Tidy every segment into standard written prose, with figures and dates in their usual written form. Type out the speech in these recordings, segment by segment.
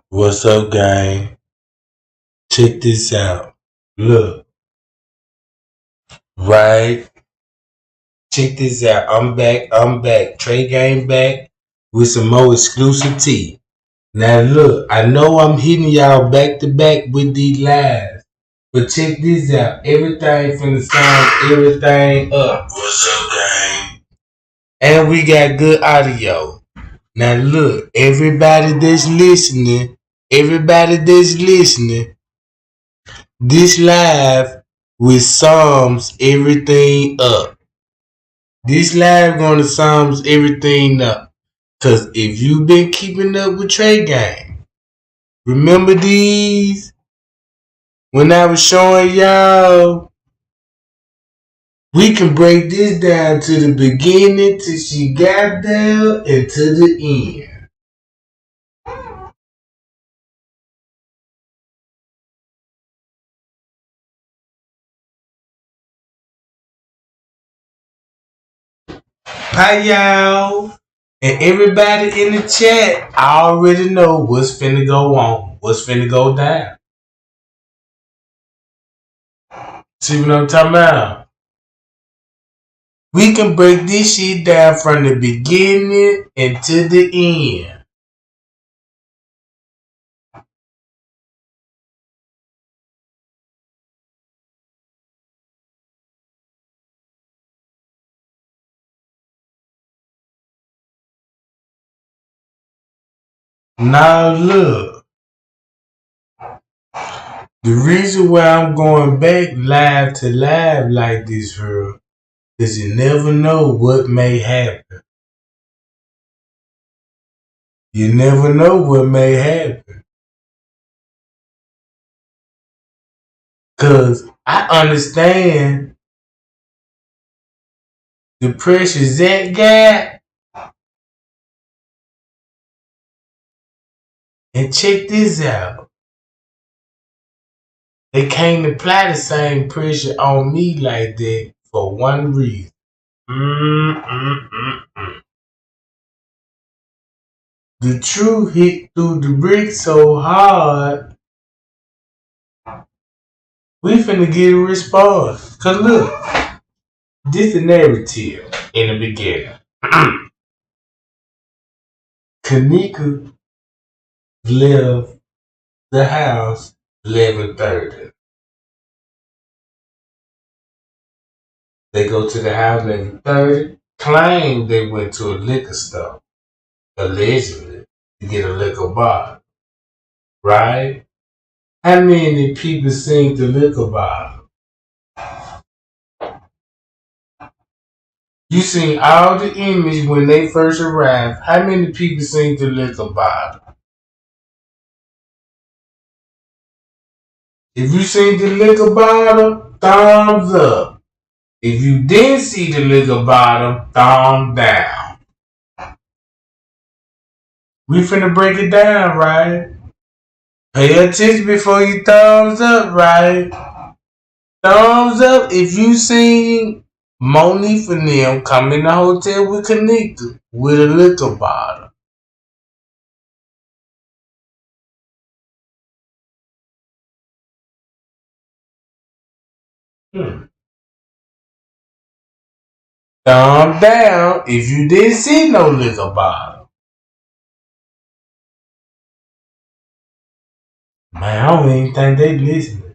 What's up, gang? Check this out. Look, right? Check this out. I'm back. I'm back. Trey Gang back with some more exclusive tea. Now, look, I know I'm hitting y'all back to back with these lives, but check this out. Everything from the sound, everything up. What's up, gang? And we got good audio. Now, look, everybody that's listening, this live with sums everything up. This live gonna sums everything up. Cause if you been keeping up with Trey Gang, remember these? When I was showing y'all, we can break this down to the beginning till she got there and to the end. Hi y'all. And everybody in the chat, I already know what's finna go on. What's finna go down. See what I'm talking about? We can break this shit down from the beginning and to the end. Now look, the reason why I'm going back live to live like this here is you never know what may happen. You never know what may happen. Cause I understand the pressure Zach got. And check this out. They can't apply the same pressure on me like that for one reason. The truth hit through the brick so hard, we finna get a response. Cause look, this the narrative in the beginning. Kenneka left the house 11:30. They go to the house 11:30, claim they went to a liquor store, allegedly, to get a liquor bottle. Right? How many people seen the liquor bottle? You seen all the image when they first arrived. How many people seen the liquor bottle? If you seen the liquor bottle, thumbs up. If you didn't see the liquor bottle, thumb down. We finna break it down, right? Pay attention before you thumbs up, right? Thumbs up if you seen Monique and them come in the hotel with Kenneka with a liquor bottle. Thumb down if you didn't see no liquor bottle. Man, I don't even think they listening.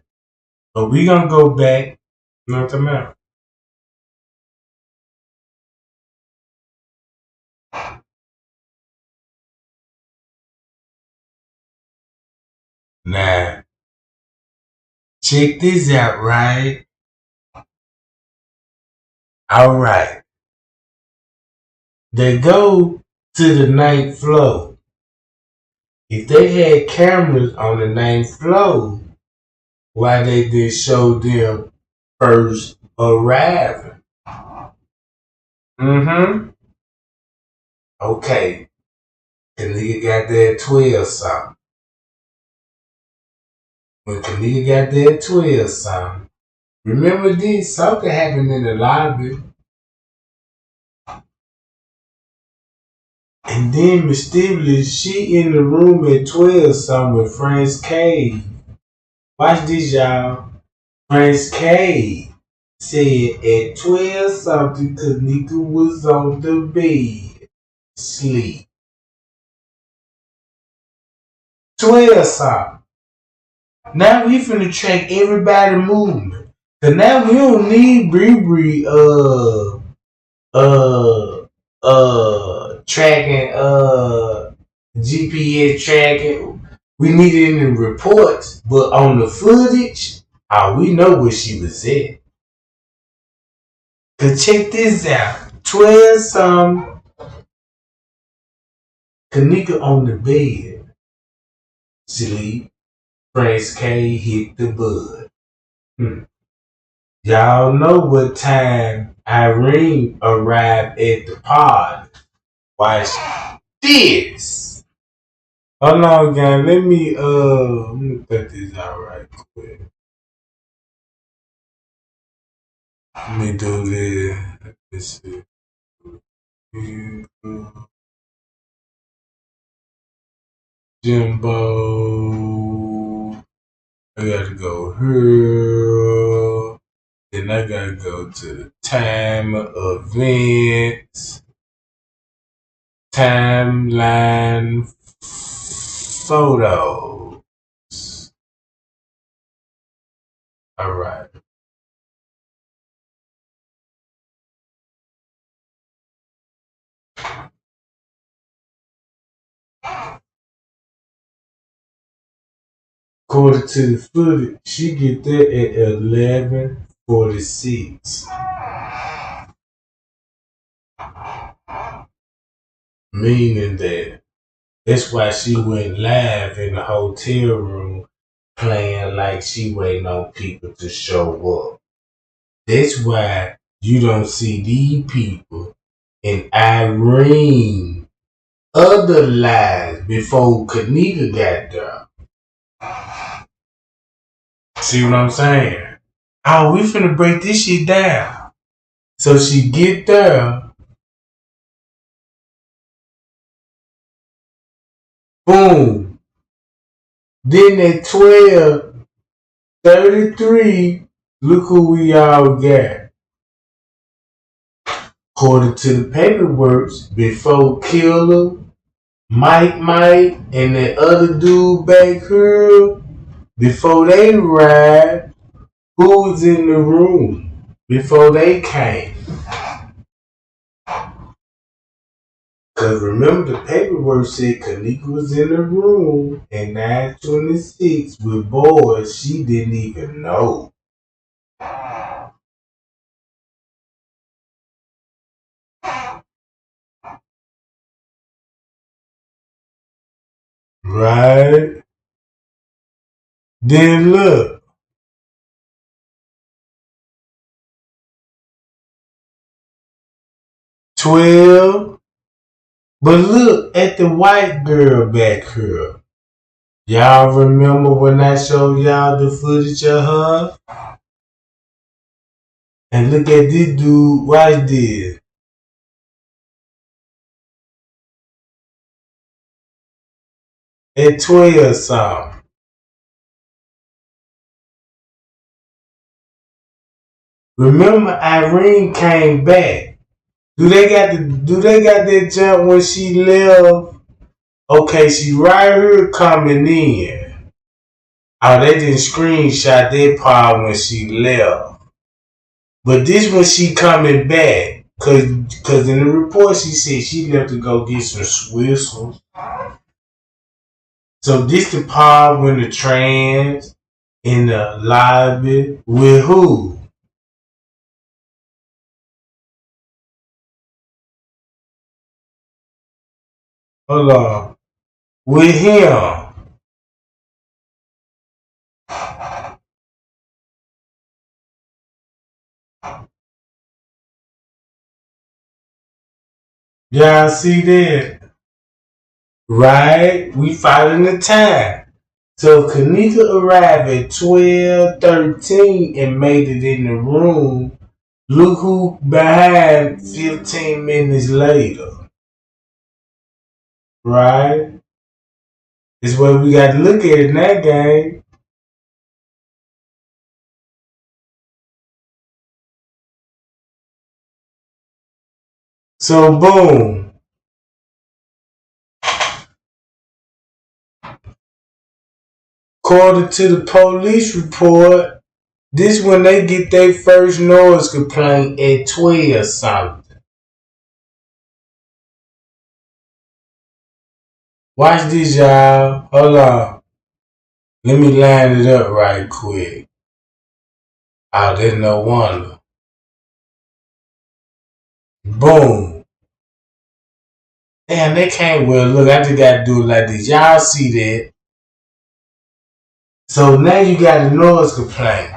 But we gonna go back. You know what I'm talking about? Now, check this out, right? Alright. They go to the ninth floor. If they had cameras on the ninth floor, why they didn't show them first arriving? Okay. The nigga got there at 12 something. When Kenneka got there at 12 something, remember this? Something happened in the lobby. And then mysteriously, she in the room at 12 something with Friends K. Watch this, y'all. Friends K said at 12 something, Kenneka was on the bed, sleep. 12 something. Now we finna track everybody movement. Cause now we don't need Bree tracking GPS tracking. We need it in the reports, but on the footage, we know where she was at. Cause check this out. 12 some Kenneka on the bed. Sleep. Prince K hit the bud. Y'all know what time Irene arrived at the pod. Watch this. Hold on, gang. Let me cut this out right quick. Let me do this. Let's see. Jimbo. I gotta go here. Then I gotta go to the time events. Timeline photos. All right. According to the footage, she get there at 11:46. Meaning that's why she went live in the hotel room playing like she waiting on people to show up. That's why you don't see these people in Irene other lives before Kenneka got there. See what I'm saying? Oh, we finna break this shit down. So she get there. Boom. Then at 12:33, look who we all got. According to the paperwork, before Killer, Mike, and that other dude back here, before they arrived, who was in the room before they came? Because remember, the paperwork said Kenneka was in the room at 9:26 with boys she didn't even know. Right? Then look. 12. But look at the white girl back here. Y'all remember when I showed y'all the footage of her? And look at this dude right there. At 12 something. Remember Irene came back. Do they got that jump when she left? Okay, she right here coming in. Oh, they didn't screenshot that part when she left. But this when she coming back. Cause in the report she said she left to go get some whistles. So this the part when the trans in the lobby with who? Hold on. With him. Y'all see that? Right? We following the time. So Kenneka arrived at 12:13 and made it in the room. Look who behind 15 minutes later. right? It's what we got to look at in that game. So boom. According to the police report, this when they get their first noise complaint at 12 something. Watch this, y'all. Hold on. Let me line it up right quick. Oh, there's no wonder. Boom. Damn, they can't well look. I just gotta do it like this. Y'all see that? So now you got a noise complaint.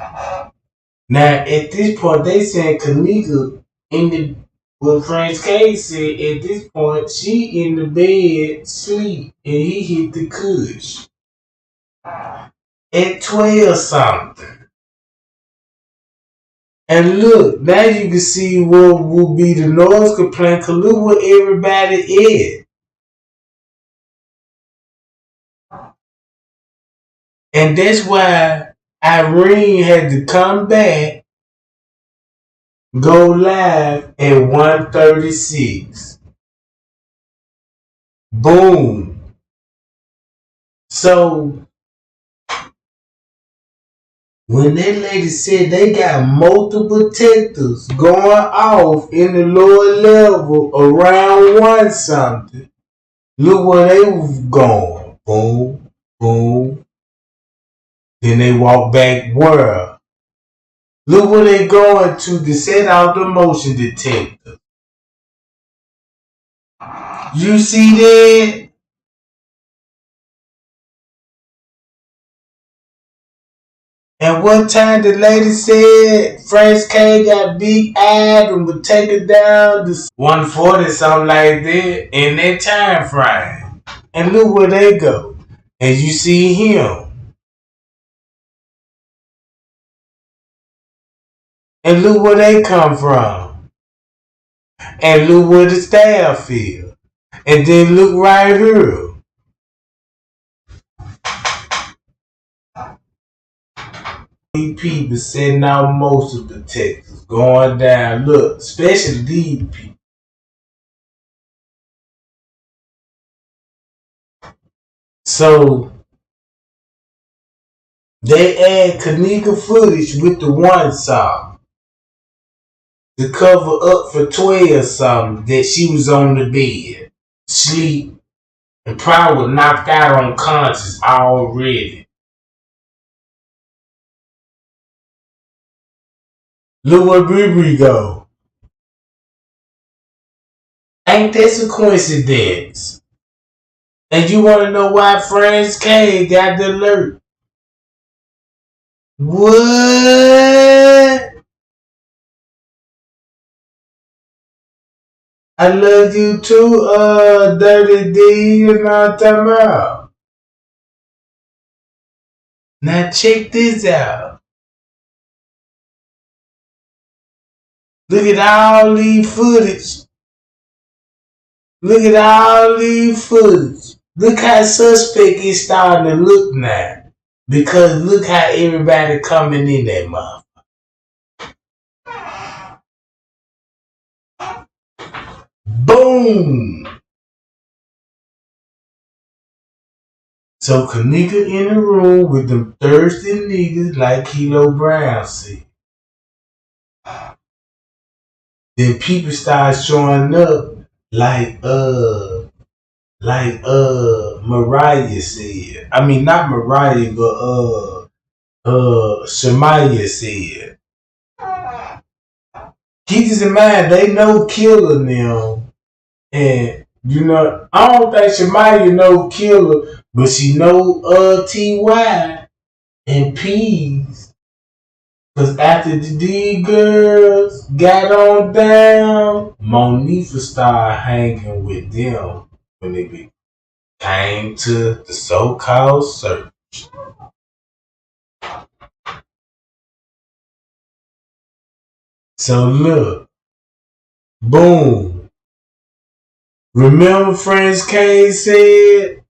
Now at this point they saying Kenneka in the what French K said at this point she in the bed sleep and he hit the kush at 12 something. And look, now you can see what will be the noise complaint. Cause look where everybody is. And that's why Irene had to come back, go live at 1:36. Boom. So when that lady said they got multiple detectives going off in the lower level around one something, look where they was going. Boom, boom. Then they walk back where? Look where they going to set out the motion detector. You see that? And one time the lady said Fresh K got big eyed and would take it down to 140 something like that in that time frame. And look where they go. And you see him. And look where they come from. And look where the staff is. And then look right here. These people sending out most of the texts going down. Look, especially these people. So they add Kenneka footage with the one song to cover up for 12 something that she was on the bed, sleep, and probably knocked out unconscious already. Look where Bree go. Ain't that a coincidence? And you want to know why Franz K got the alert? What? I love you too, Dirty D, you know what I'm talking about? Now check this out. Look at all these footage. Look at all these footage. Look how suspect is starting to look now. Because look how everybody coming in that motherfucker. Boom! So Kenneka in the room with them thirsty niggas like Kilo Brown said. Then people start showing up like Mariah said. I mean not Mariah, but Shemaya said. Keep this in mind, they know Killer now. And you know, I don't think Shemaya know Killer, but she know T.Y. and Peas. Cause after the D girls got on down, Monifa started hanging with them when they came to the so-called search. So look, boom. Remember Friends K said,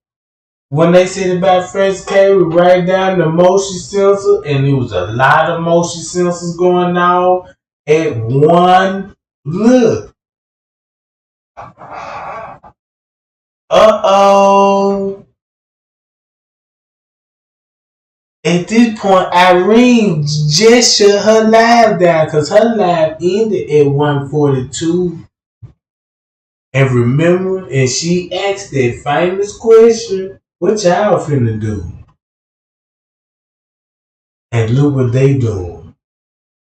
when they said about Friends K, we write down the motion sensor, and there was a lot of motion sensors going on at one look. Uh-oh. At this point, Irene just shut her live down because her live ended at 1:42. And remember, and she asked that famous question, what y'all finna do? And look what they doing.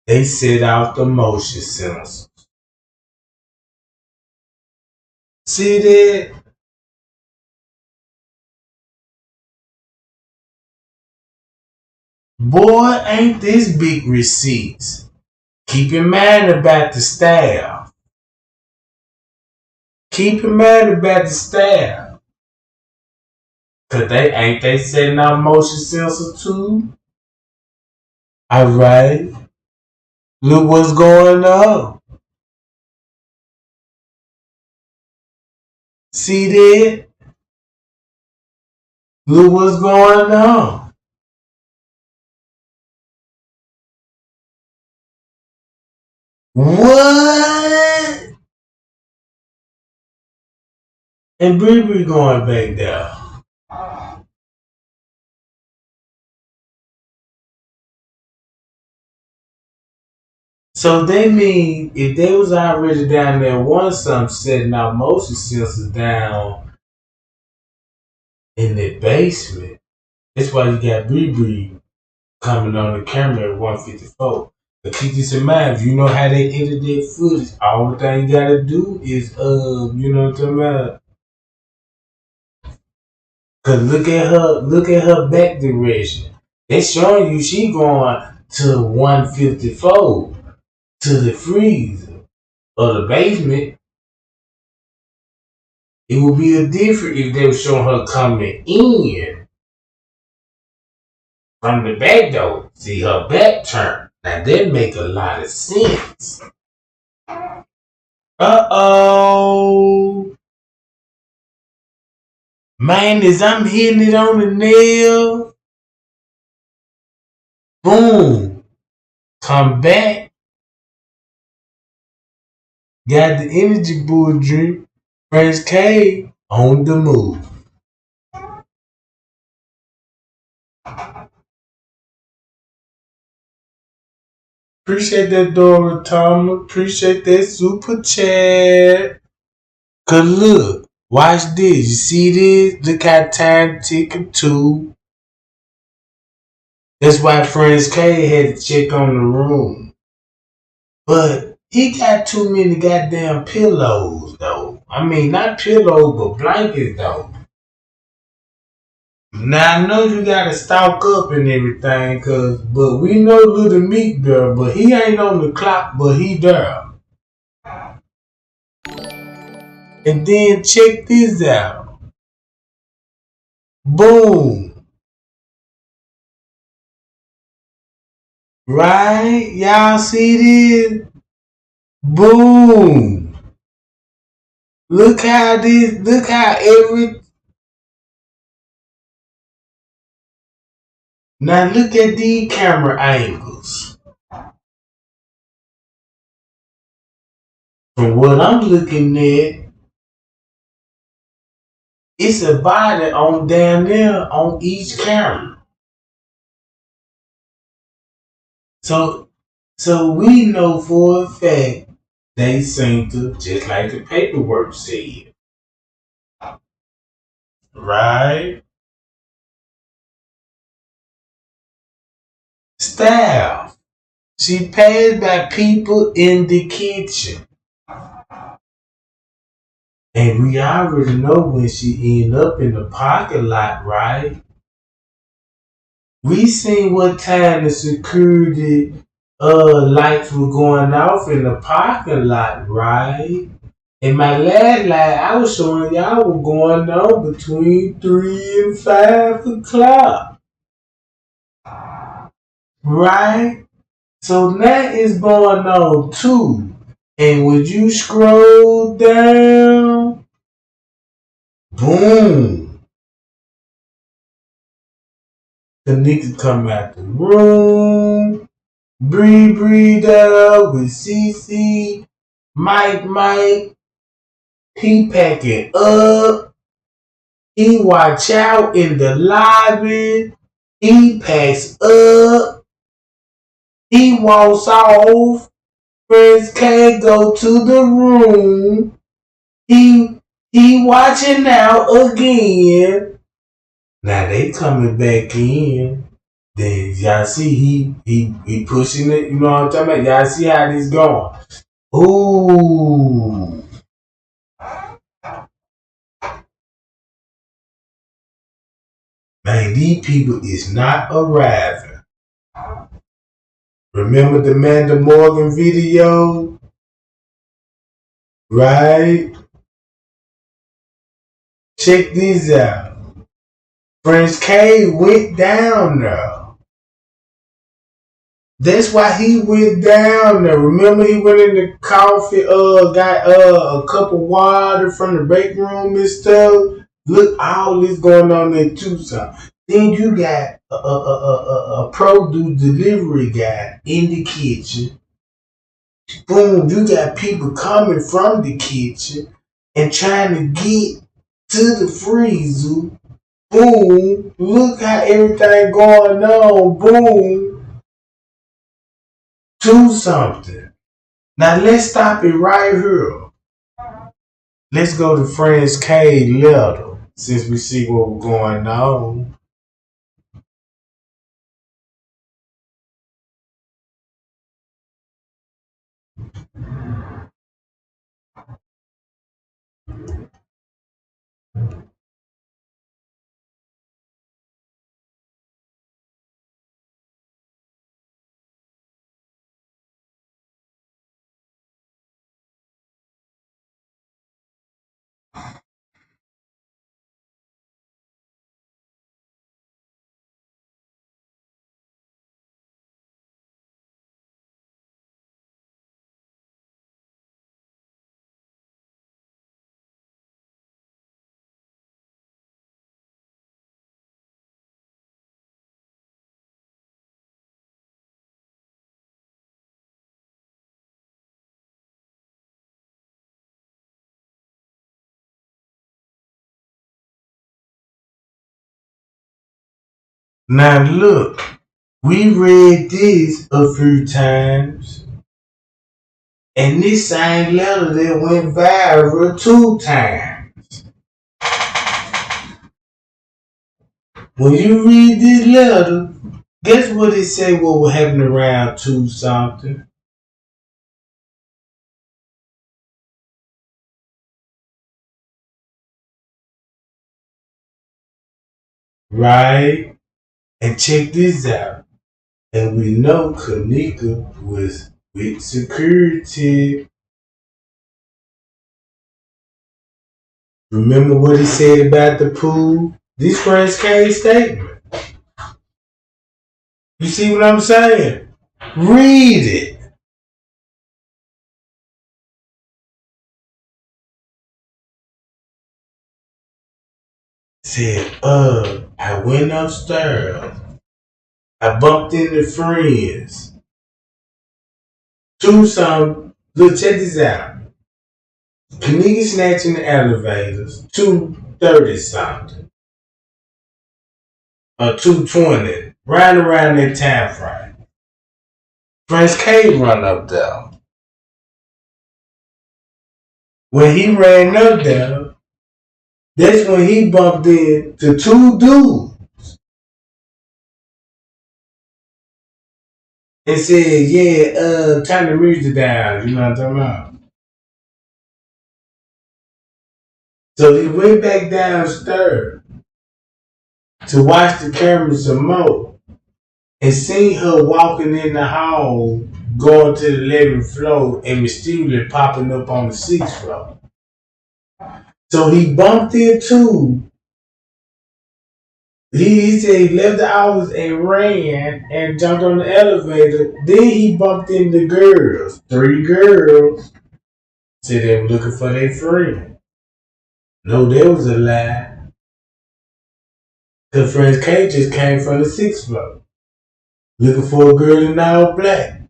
They set out the motion sensors. See that? Boy, ain't this big receipts. Keep in mind about the staff. Keep in mind about the staff. Cause they setting out motion sensors too. Alright. Look what's going on. See that? Look what's going on. What? And Bree going back there. So they mean if they was already down there once some setting out motion sensors down in the basement, that's why you got Bree coming on the camera at 154. But keep this in mind, if you know how they edit that footage, all the thing you gotta do is you know what I'm talking about? Cause look at her back direction. They showing you she going to 154 to the freezer or the basement. It would be a different if they were showing her coming in from the back door. See her back turn. Now that make a lot of sense. Uh-oh. Man, as I'm hitting it on the nail. Boom. Come back. Got the energy bull drink. Friends K on the move. Appreciate that, Dora Thomas. Appreciate that super chat. Cause look, watch this. You see this? Look how time ticking too. That's why Friends K had to check on the room. But he got too many goddamn pillows though. I mean, not pillows, but blankets though. Now I know you gotta stock up and everything, but we know Little Meek there, but he ain't on the clock, but he there. And then check this out. Boom. Right? Y'all see this? Boom. Look how every. Now look at these camera angles. From what I'm looking at, it's a body on down there on each camera. So we know for a fact they seem to, just like the paperwork said. Right? Staff. She passed by people in the kitchen. And we already know when she end up in the parking lot, right? We seen what time the security lights were going off in the parking lot, right? In my last live, I was showing y'all were going on between 3 and 5 o'clock. Right? So that is going on too. And would you scroll down? Boom. Kenneka come out the room. Breathe up with CC. Mike. He packing up. He watch out in the lobby. He packs up. He walks off. Friends can't go to the room. He watching out again. Now they coming back in. Then y'all see he pushing it. You know what I'm talking about? Y'all see how this going? Ooh. Man, these people is not arriving. Remember the Amanda Morgan video? Right? Check this out. Prince K went down there. That's why he went down there. Remember he went in the coffee, got a cup of water from the break room and stuff. Look, all this going on in Tucson. Then you got a produce delivery guy in the kitchen. Boom, you got people coming from the kitchen and trying to get to the freezer. Boom, look how everything going on. Boom, do something. Now let's stop it right here. Let's go to Friends K letter since we see what's going on. Now look, we read this a few times, and this same letter that went viral 2 times. When you read this letter, guess what it say what will happen around 2 something? Right? And check this out. And we know Kenneka was with security. Remember what he said about the pool? This Prince K statement. You see what I'm saying? Read it. Said, I went upstairs. I bumped into friends. 2 something. Look, check this out. Kenneka snatching the elevators. 2:30 something. Or 2:20. Right around that time frame. Prince K run up there. When he ran up there, that's when he bumped into 2 dudes. And said, yeah, turn the music down. You know what I'm talking about? So he went back downstairs to watch the camera some more and seen her walking in the hall, going to the 11th floor and mysteriously popping up on the 6th floor. So he bumped into, he said he left the office and ran and jumped on the elevator. Then he bumped into girls, 3 girls. Said they were looking for their friend. No, there was a lie. Cause Friends K just came from the sixth floor looking for a girl in all black.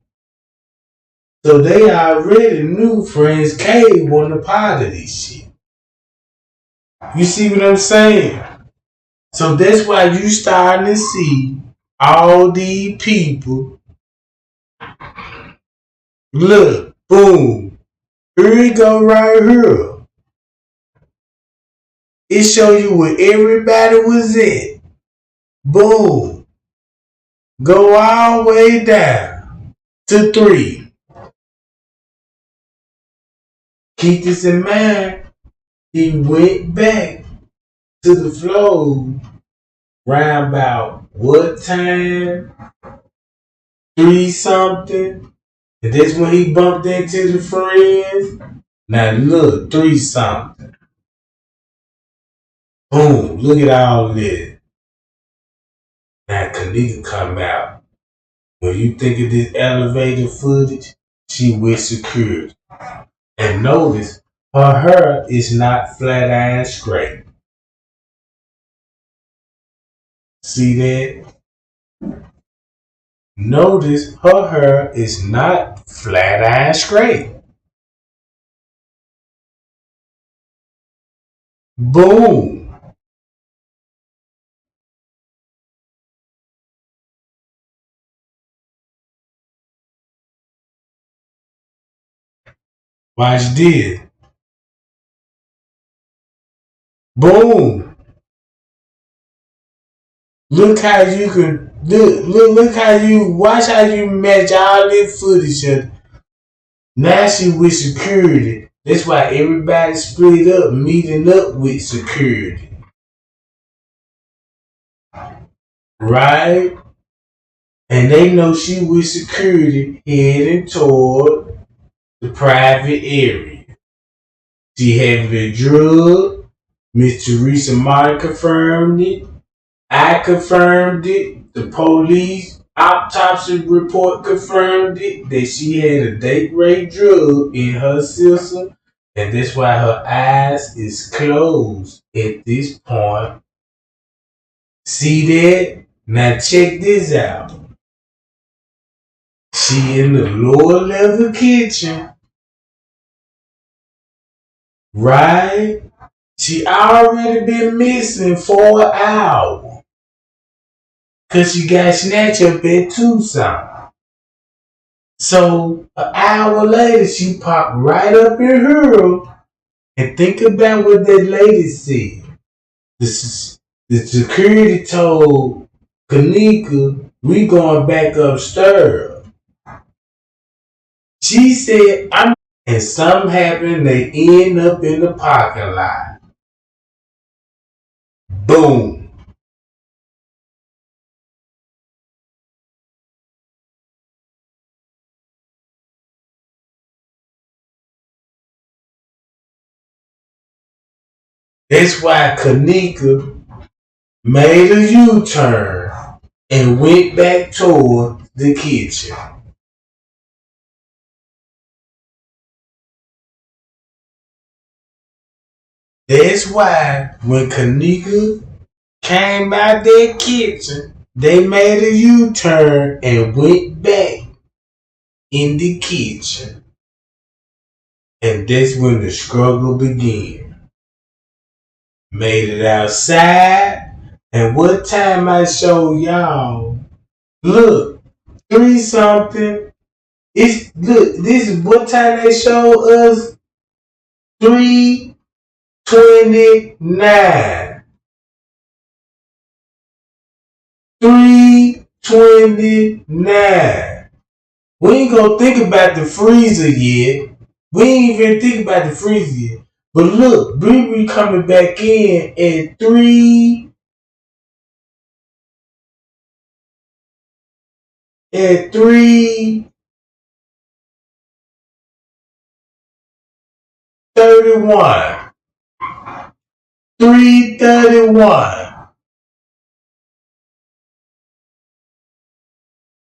So they already knew Friends K wasn't a part of this shit. You see what I'm saying? So that's why you starting to see all these people. Look, boom. Here we go right here. It show you where everybody was at. Boom. Go all the way down to 3. Keep this in mind. He went back to the flow round about what time? 3 something. And that's when he bumped into the friends. Now look, 3 something. Boom, look at all this. Now Kenneka come out. When you think of this elevator footage, she with security. And notice, her hair is not flat iron straight. See that? Notice her hair is not flat iron straight. Boom. Watch this. Boom. Look how you can look how you watch how you match all this footage up. Now she with security. That's why everybody split up, meeting up with security. Right? And they know she with security heading toward the private area. She had been drugged. Miss Teresa Martin confirmed it. I confirmed it. The police autopsy report confirmed it that she had a date rape drug in her system, and that's why her eyes is closed at this point. See that? Now check this out. She in the lower level kitchen, right? She already been missing for an hour. Cause she got snatched up at Tucson. So an hour later, she popped right up in her. And think about what that lady said. The security told Kenneka, we going back upstairs. She said, and something happened, they end up in the parking lot. Boom. That's why Kenneka made a U-turn and went back toward the kitchen. That's why when Kenneka came out their kitchen, they made a U-turn and went back in the kitchen. And that's when the struggle began. Made it outside. And what time I show y'all? Look, 3 something. This is what time they show us. 3:29. 3:29. We ain't gonna think about the freezer yet. We ain't even think about the freezer yet. But look, Bree coming back in at 3:31. 3:31.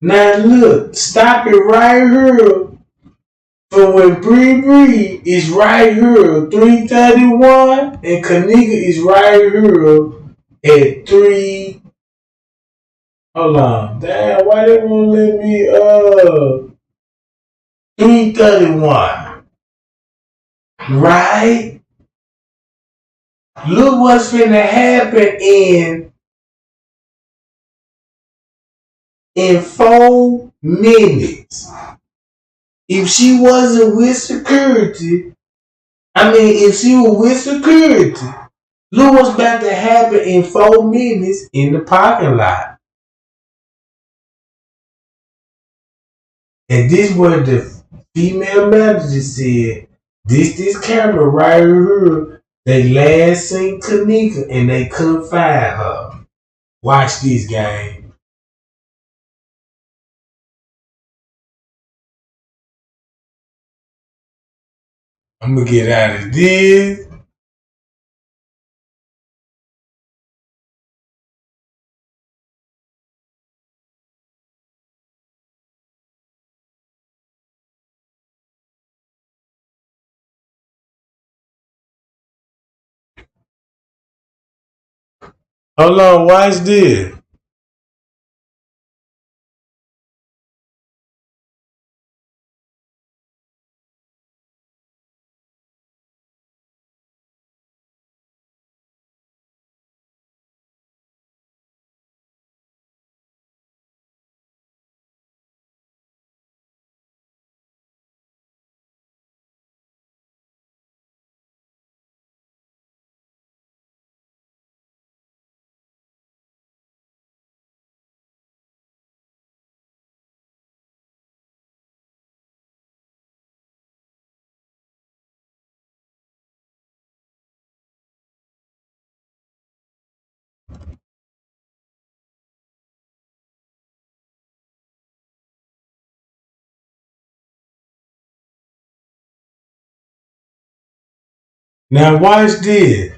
Now look, stop it right here So when Bree is right here, 331, and Kenneka is right here at 3. Hold on. Damn, why they won't let me 331? Right? Look what's finna happen in 4 minutes. If she wasn't with security, if she was with security, look what's about to happen in 4 minutes in the parking lot. And this what the female manager said. This camera right here, they last seen Kenneka and they couldn't find her. Watch this game. I'm gonna get out of this. Hold on, watch this. Now watch this.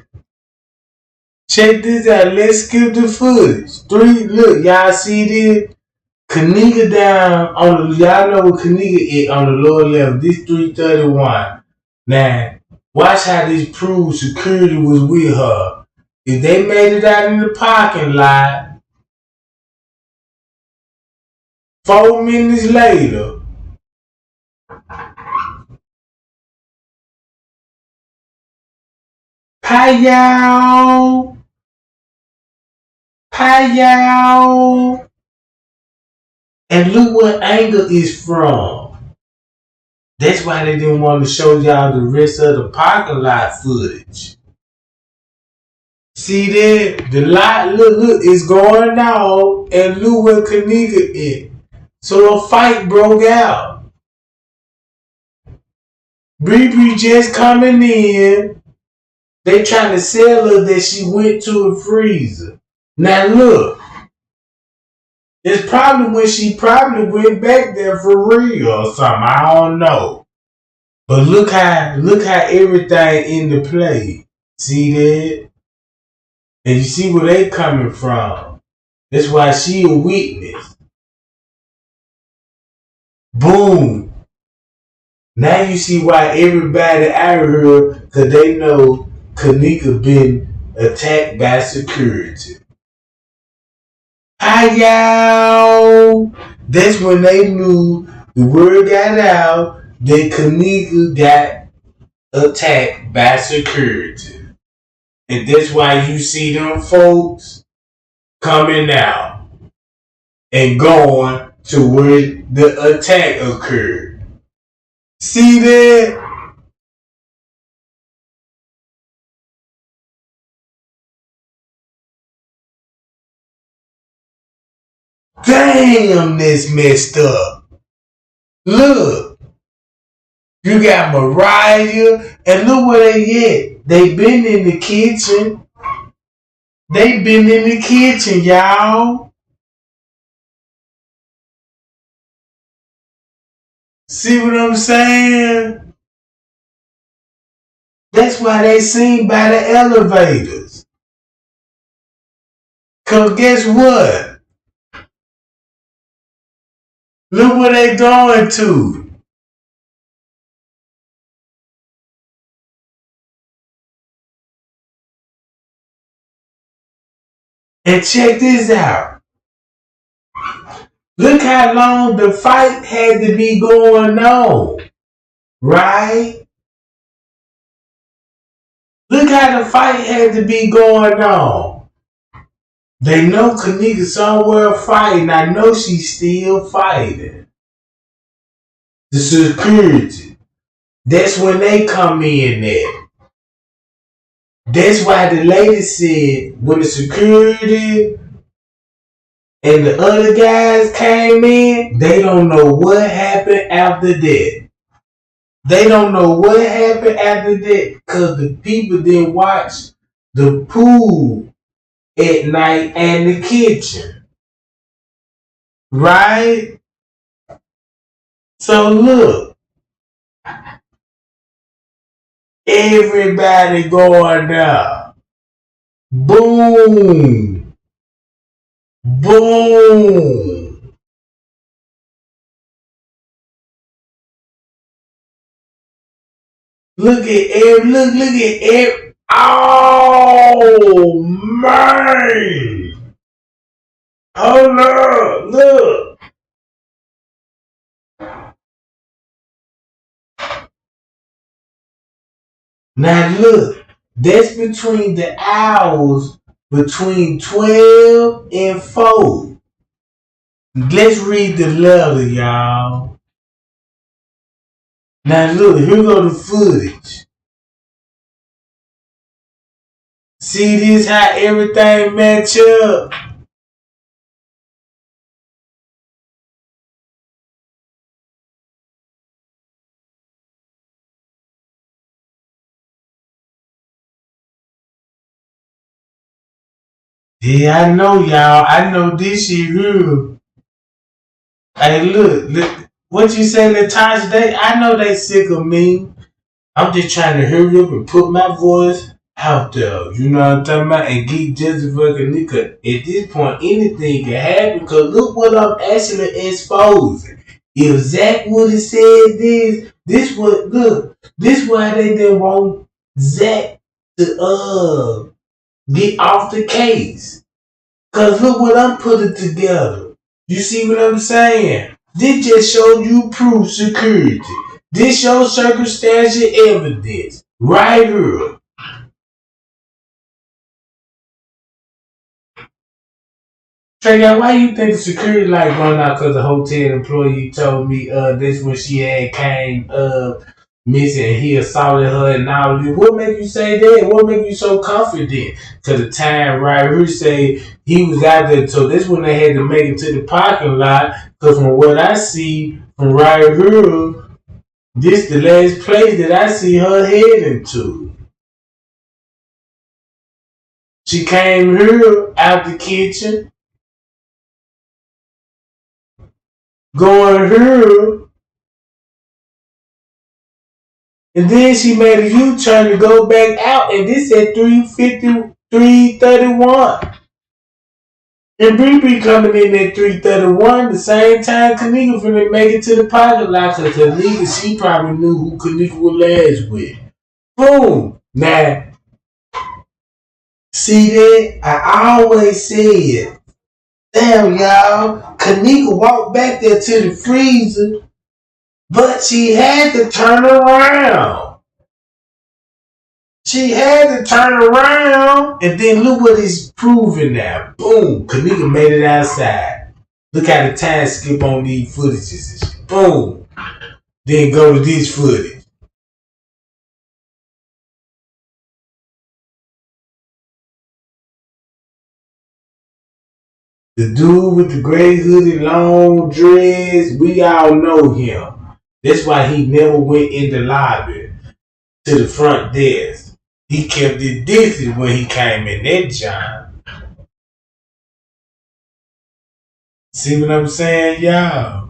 Check this out. Let's skip the footage. Look, y'all see this? Kenneka down on the, y'all know what Kenneka is on the lower level. This 331. Now, watch how this proves security was with her. If they made it out in the parking lot, 4 minutes later, Hi y'all. And look what angle is from. That's why they didn't want to show y'all the rest of the parking lot footage. See that? The lot, look, it's going out, and look where Kenneka is. So a fight broke out. Bree just coming in. They trying to sell her that she went to a freezer. Now look, it's probably when she probably went back there for real or something. I don't know. But look how everything in the play. See that? And you see where they coming from. That's why she a witness. Boom. Now you see why everybody out here, because they know Kenneka been attacked by security. Hi y'all. That's when they knew the word got out that Kenneka got attacked by security. And that's why you see them folks coming out and going to where the attack occurred. See that? Damn, this messed up. Look, you got Mariah, and look where they at. They been in the kitchen. They been in the kitchen, y'all. See what I'm saying? That's why they seen by the elevators. Cause guess what? Look where they going to. And check this out. Look how long the fight had to be going on, right? Look how the fight had to be going on. They know Kenneka somewhere fighting. I know she's still fighting. The security. That's when they come in there. That's why the lady said when the security and the other guys came in, they don't know what happened after that. They don't know what happened after that because the people didn't watch the pool at night and the kitchen. Right? So look, everybody going up. Boom. Boom. Look at every. Oh man! Hold up! Look. Now look. That's between the hours between 12 and 4. Let's read the letter, y'all. Now look, here go the footage. See this how everything match up? Yeah, I know y'all. I know this shit here. Hey, look. What you say, Latasha? I know they sick of me. I'm just trying to hurry up and put my voice out there. You know what I'm talking about? And get just fucking nigga. At this point, anything can happen because look what I'm actually exposing. If Zach would have said this would look. This why they didn't want Zach to get off the case. Cause look what I'm putting together. You see what I'm saying? This just show you proof security. This shows circumstantial evidence. Right here. Trey, why you think the security light going out? Cause the hotel employee told me this when she had came missing and he assaulted her and all this. What make you say that? What make you so confident? Cause the time right here say he was out there. So this when they had to make it to the parking lot. Cause from what I see from right here, this the last place that I see her heading to. She came here out the kitchen, going here, and then she made a U-turn to go back out, and this at 3:50, 3:31. And Bree coming in at 3:31, the same time Kenneka finna make it to the parking lot, cause Kenneka, she probably knew who Kenneka was last with. Boom! Now, see that? I always said, damn y'all, Kenneka walked back there to the freezer, but she had to turn around. She had to turn around, and then look what it's proving now. Boom, Kenneka made it outside. Look how the time skip on these footages and shit. Boom. Then go to this footage. The dude with the gray hoodie, long dress, we all know him. That's why he never went in the lobby to the front desk. He kept it different when he came in that job. See what I'm saying, y'all?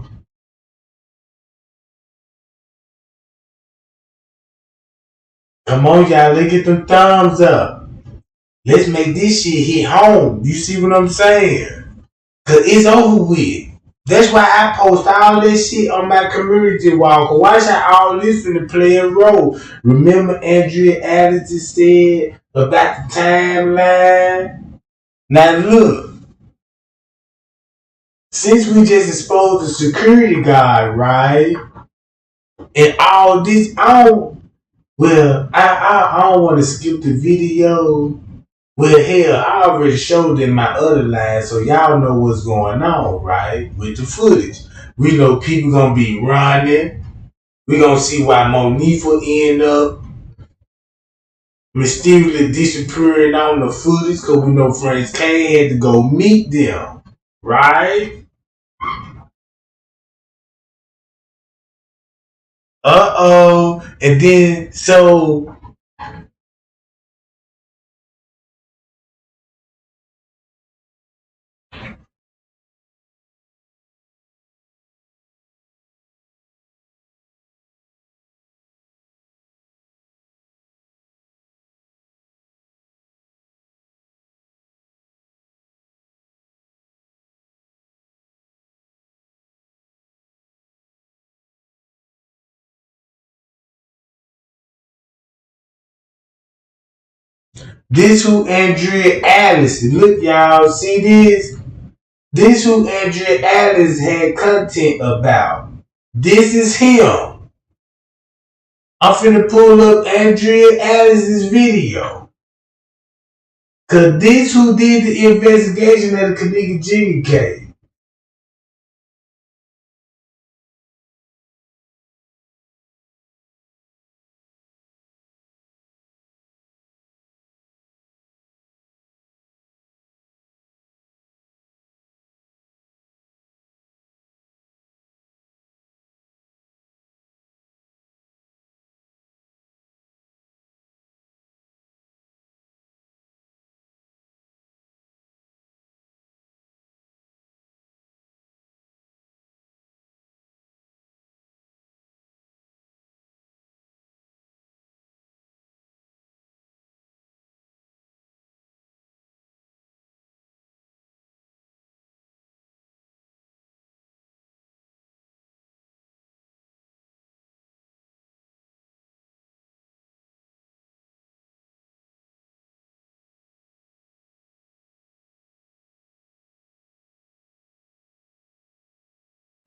Come on, y'all. Let's get them thumbs up. Let's make this shit hit home. You see what I'm saying? Cause it's over with. That's why I post all this shit on my community wall. Watch how all this finna play a role. Remember Andrea Addison said about the timeline? Now look, since we just exposed the security guard, right? And all this, I don't want to skip the video. Well, hell, I already showed in my other line, so y'all know what's going on, right? With the footage. We know people gonna be running. We gonna see why Monifa end up mysteriously disappearing on the footage, cause we know Frank K had to go meet them, right? And then so this who Andrea Alice. Look, y'all, see this? This who Andrea Alice had content about. This is him. I'm finna pull up Andrea Alice's video. Cause this who did the investigation of the Kenneka Jenkins case.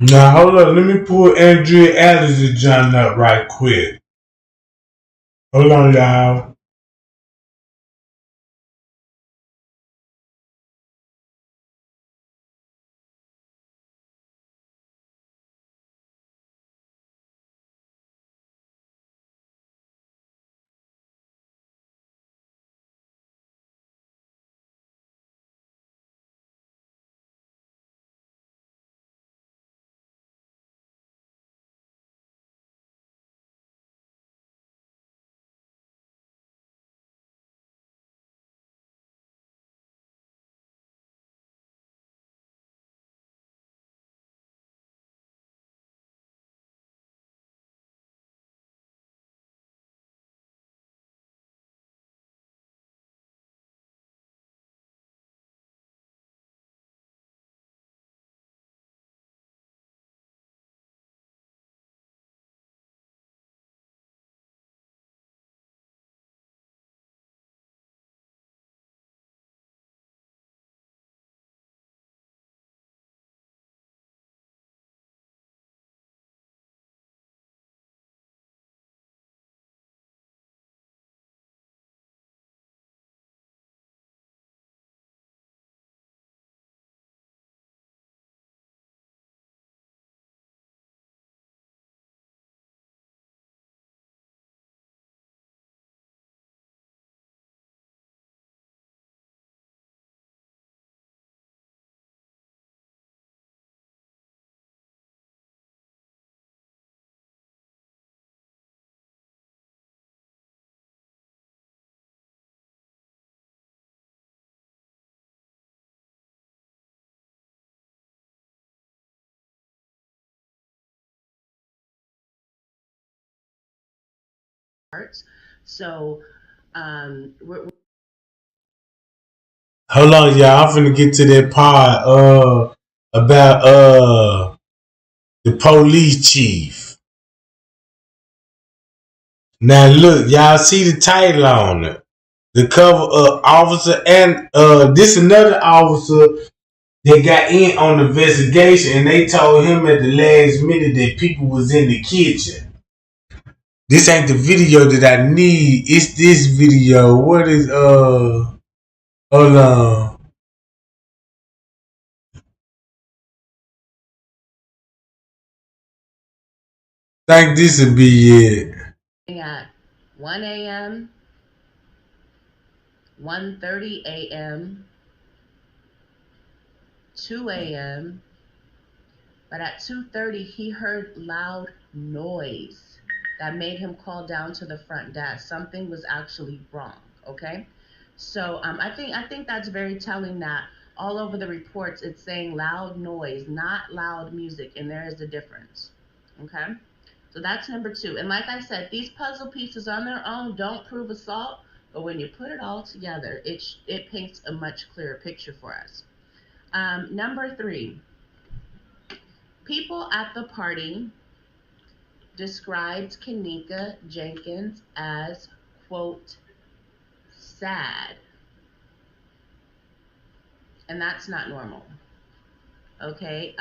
Now hold on, let me pull Andrea Alice's John up right quick. Hold on, y'all. So, we're Hold on, y'all. I'm finna get to that part about the police chief. Now look, y'all see the title on it. The cover of officer and this another officer they got in on the investigation and they told him at the last minute that people was in the kitchen. This ain't the video that I need. It's this video. What is hold on. Think this would be it. At 1 a.m., 1:30 a.m., 2 a.m., but at 2:30 he heard loud noise that made him call down to the front desk. Something was actually wrong. Okay, so I think that's very telling that all over the reports it's saying loud noise, not loud music, and there is a difference. Okay, so that's number two. And like I said, these puzzle pieces on their own don't prove assault, but when you put it all together, it paints a much clearer picture for us. Number three, people at the party described Kenneka Jenkins as, quote, sad. And that's not normal. Okay.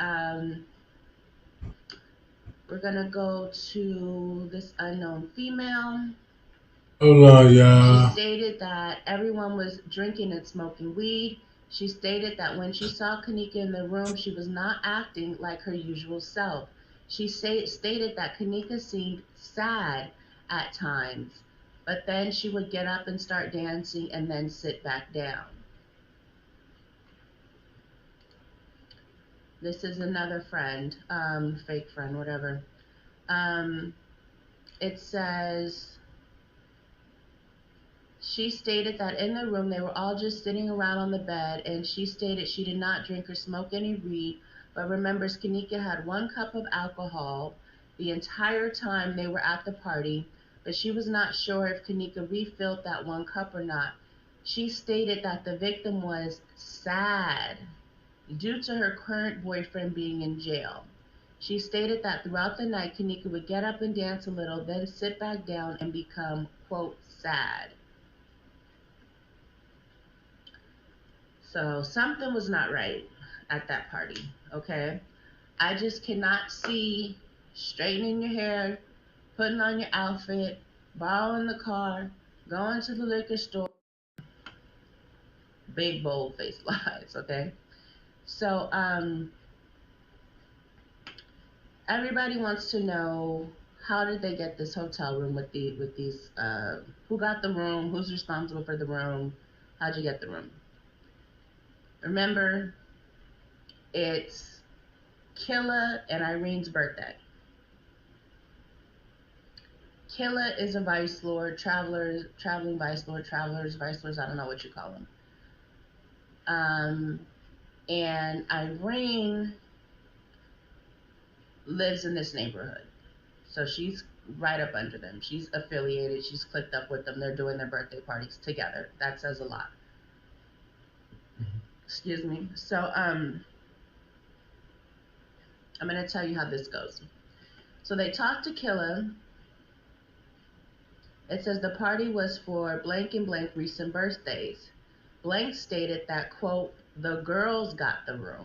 We're going to go to this unknown female. Hold on, She y'all. stated that everyone was drinking and smoking weed. She stated that when she saw Kenneka in the room, she was not acting like her usual self. She stated that Kenneka seemed sad at times, but then she would get up and start dancing and then sit back down. This is another friend, fake friend, whatever. Um, it says she stated that in the room they were all just sitting around on the bed, and she stated she did not drink or smoke any weed, but remembers Kenneka had 1 cup of alcohol the entire time they were at the party, but she was not sure if Kenneka refilled that 1 cup or not. She stated that the victim was sad due to her current boyfriend being in jail. She stated that throughout the night, Kenneka would get up and dance a little, then sit back down and become, quote, sad. So something was not right at that party, okay? I just cannot see straightening your hair, putting on your outfit, borrowing the car, going to the liquor store, big bold face lies, okay? So everybody wants to know how did they get this hotel room with these who got the room, who's responsible for the room, how'd you get the room? Remember, it's Killa and Irene's birthday. Killa is a vice lord, traveling vice lord, vice lords, I don't know what you call them. Um, and Irene lives in this neighborhood. So she's right up under them. She's affiliated, she's clicked up with them. They're doing their birthday parties together. That says a lot. Excuse me. So I'm gonna tell you how this goes. So they talked to Killa. It says the party was for blank and blank recent birthdays. Blank stated that, quote, the girls got the room.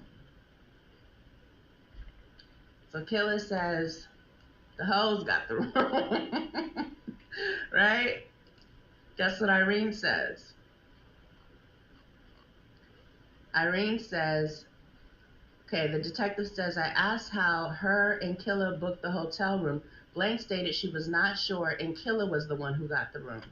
So Killa says the hoes got the room. Right? Guess what Irene says? Irene says, okay, the detective says, I asked how her and Killa booked the hotel room. Blank stated she was not sure, and Killa was the one who got the room.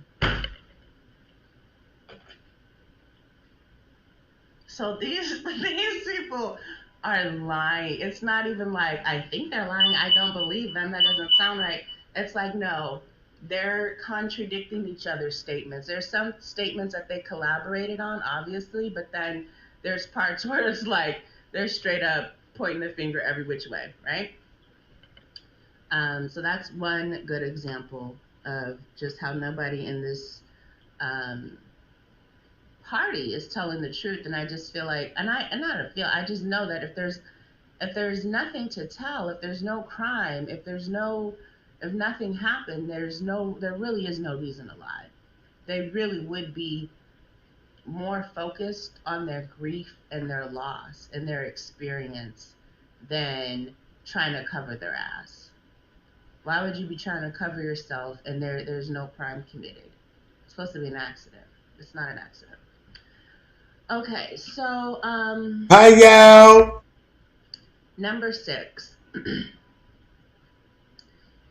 So these people are lying. It's not even like I think they're lying. I don't believe them. That doesn't sound right. It's like no, they're contradicting each other's statements. There's some statements that they collaborated on, obviously, but then there's parts where it's like they're straight up pointing the finger every which way, right? So that's one good example of just how nobody in this um, party is telling the truth. And I just feel like, and not feel, I just know that if there's nothing to tell, if there's no crime, if nothing happened, there really is no reason to lie. they really would be more focused on their grief and their loss and their experience than trying to cover their ass. Why would you be trying to cover yourself and there's no crime committed? It's supposed to be an accident. It's not an accident. Okay, so Hi, y'all. number 6.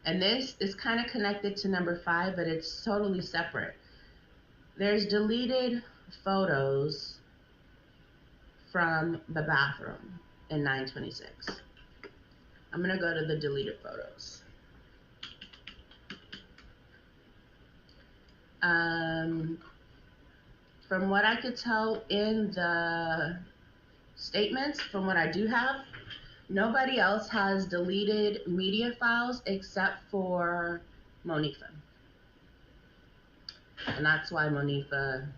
And this is kind of connected to number 5, but it's totally separate. There's deleted photos from the bathroom in 926. I'm going to go to the deleted photos. From what I could tell in the statements, from what I do have, nobody else has deleted media files except for Monifa. And that's why Monifa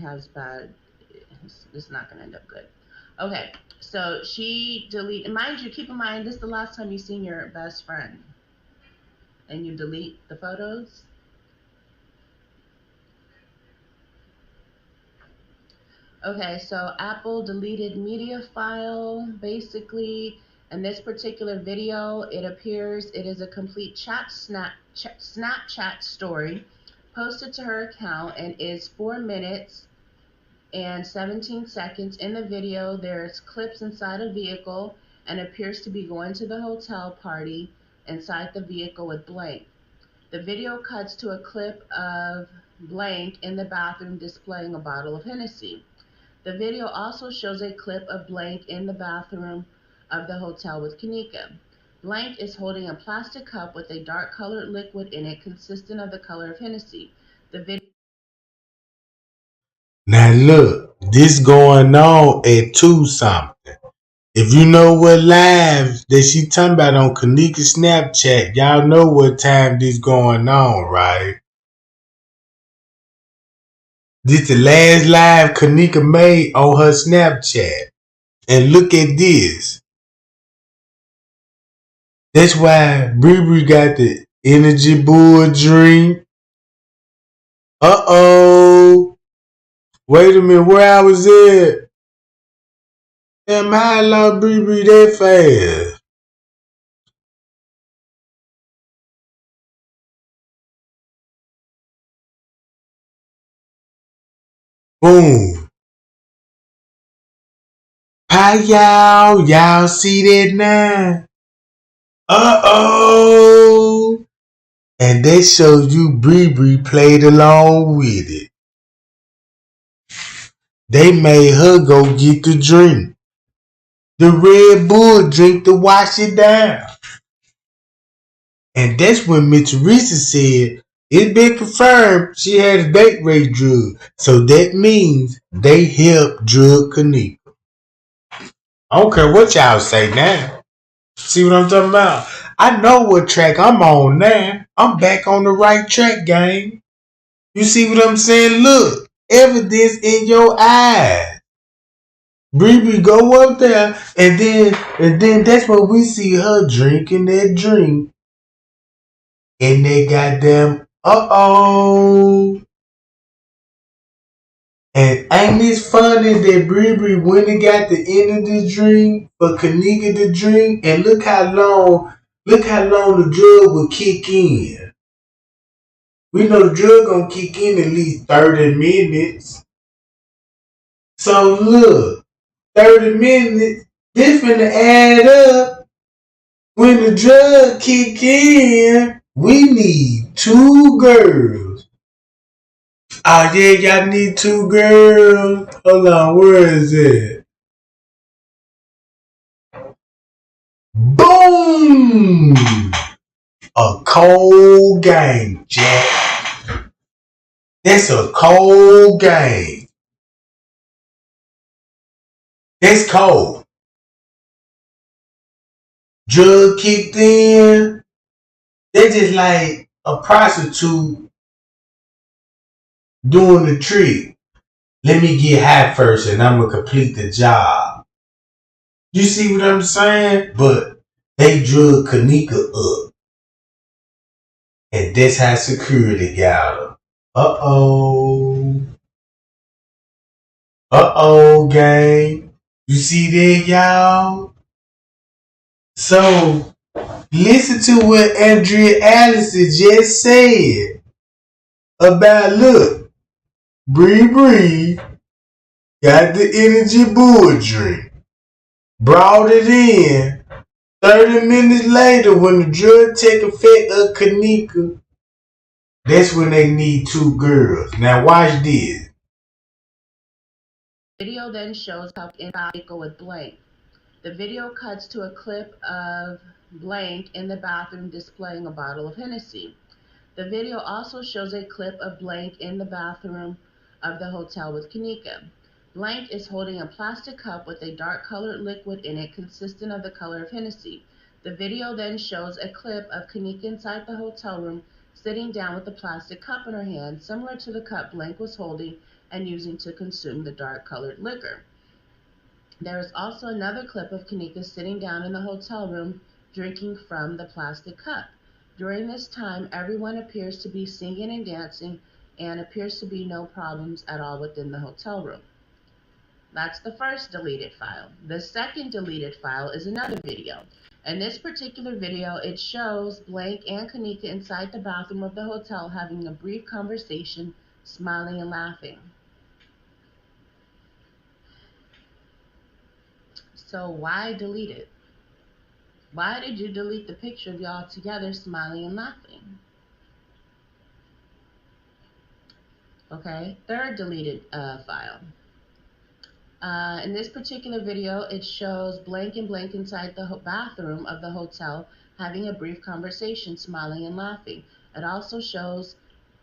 has bad, it's not going to end up good. Okay, so she deleted, mind you, keep in mind, this is the last time you've seen your best friend. And you delete the photos. Okay, so Apple deleted media file. Basically, in this particular video, it appears it is a complete Snapchat story posted to her account and is 4 minutes and 17 seconds. In the video, there's clips inside a vehicle and appears to be going to the hotel party inside the vehicle with Blank. The video cuts to a clip of Blank in the bathroom displaying a bottle of Hennessy. The video also shows a clip of Blank in the bathroom of the hotel with Kenneka. Blank is holding a plastic cup with a dark colored liquid in it consistent of the color of Hennessy. The video. Now look, this going on at 2 something. If you know what live that she talking about on Kenneka Snapchat, y'all know what time this going on, right? This the last live Kenneka made on her Snapchat. And look at this. That's why Bree got the energy bull drink. Uh-oh. Wait a minute, where I was at? Damn, how long Bree that fast? Boom. Hi, y'all. Y'all see that now? Uh-oh. And that shows you Bree played along with it. They made her go get the drink. The Red Bull drink to wash it down. And that's when Mitch Teresa said, it's been confirmed she had a date rape drug. So that means they helped drug Kenneka. I don't care what y'all say now. See what I'm talking about? I know what track I'm on now. I'm back on the right track, gang. You see what I'm saying? Look, evidence in your eyes. Bree go up there, and then that's when we see her drinking that drink. And they goddamn uh-oh. And ain't this funny that Bree went and got the end of the drink for Kenneka to drink, and look how long the drug would kick in. We know the drug gonna kick in at least 30 minutes. So look, 30 minutes, this finna add up. When the drug kick in, we need 2 girls. Oh yeah, y'all need 2 girls. Hold on, where is it? Boom! A cold game, Jack. That's a cold game. That's cold. Drug kicked in. They just like a prostitute doing the trick. Let me get high first and I'm going to complete the job. You see what I'm saying? But they drug Kenneka up. And this how security got her. Uh-oh. Uh-oh, gang. You see that, y'all? So, listen to what Andrea Allison just said about, look, Bree got the energy bull drink, brought it in. 30 minutes later, when the drug take effect of Kenneka, that's when they need two girls. Now watch this. Video then shows how in Kenneka with Blank. The video cuts to a clip of Blank in the bathroom displaying a bottle of Hennessy. The video also shows a clip of Blank in the bathroom of the hotel with Kenneka. Blank is holding a plastic cup with a dark colored liquid in it consistent of the color of Hennessy. The video then shows a clip of Kenneka inside the hotel room sitting down with a plastic cup in her hand, similar to the cup Blank was holding and using to consume the dark colored liquor. There is also another clip of Kenneka sitting down in the hotel room drinking from the plastic cup. During this time, everyone appears to be singing and dancing and appears to be no problems at all within the hotel room. That's the first deleted file. The second deleted file is another video. In this particular video, it shows Blank and Kenneka inside the bathroom of the hotel having a brief conversation, smiling and laughing. So why delete it? Why did you delete the picture of y'all together smiling and laughing? Okay, third deleted file. In this particular video, it shows Blank and Blank inside the bathroom of the hotel having a brief conversation, smiling and laughing. It also shows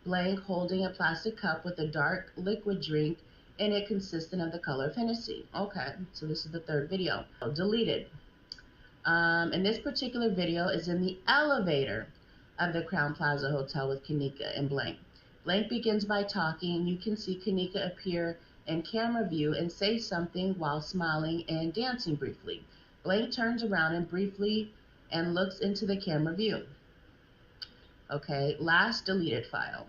Blank holding a plastic cup with a dark liquid drink in it consistent of the color of Hennessy. Okay, so this is the third video. Deleted. In this particular video is in the elevator of the Crown Plaza Hotel with Kenneka and Blank. Blank begins by talking, and you can see Kenneka appear in camera view and say something while smiling and dancing briefly. Blank turns around and briefly and looks into the camera view. Okay, last deleted file.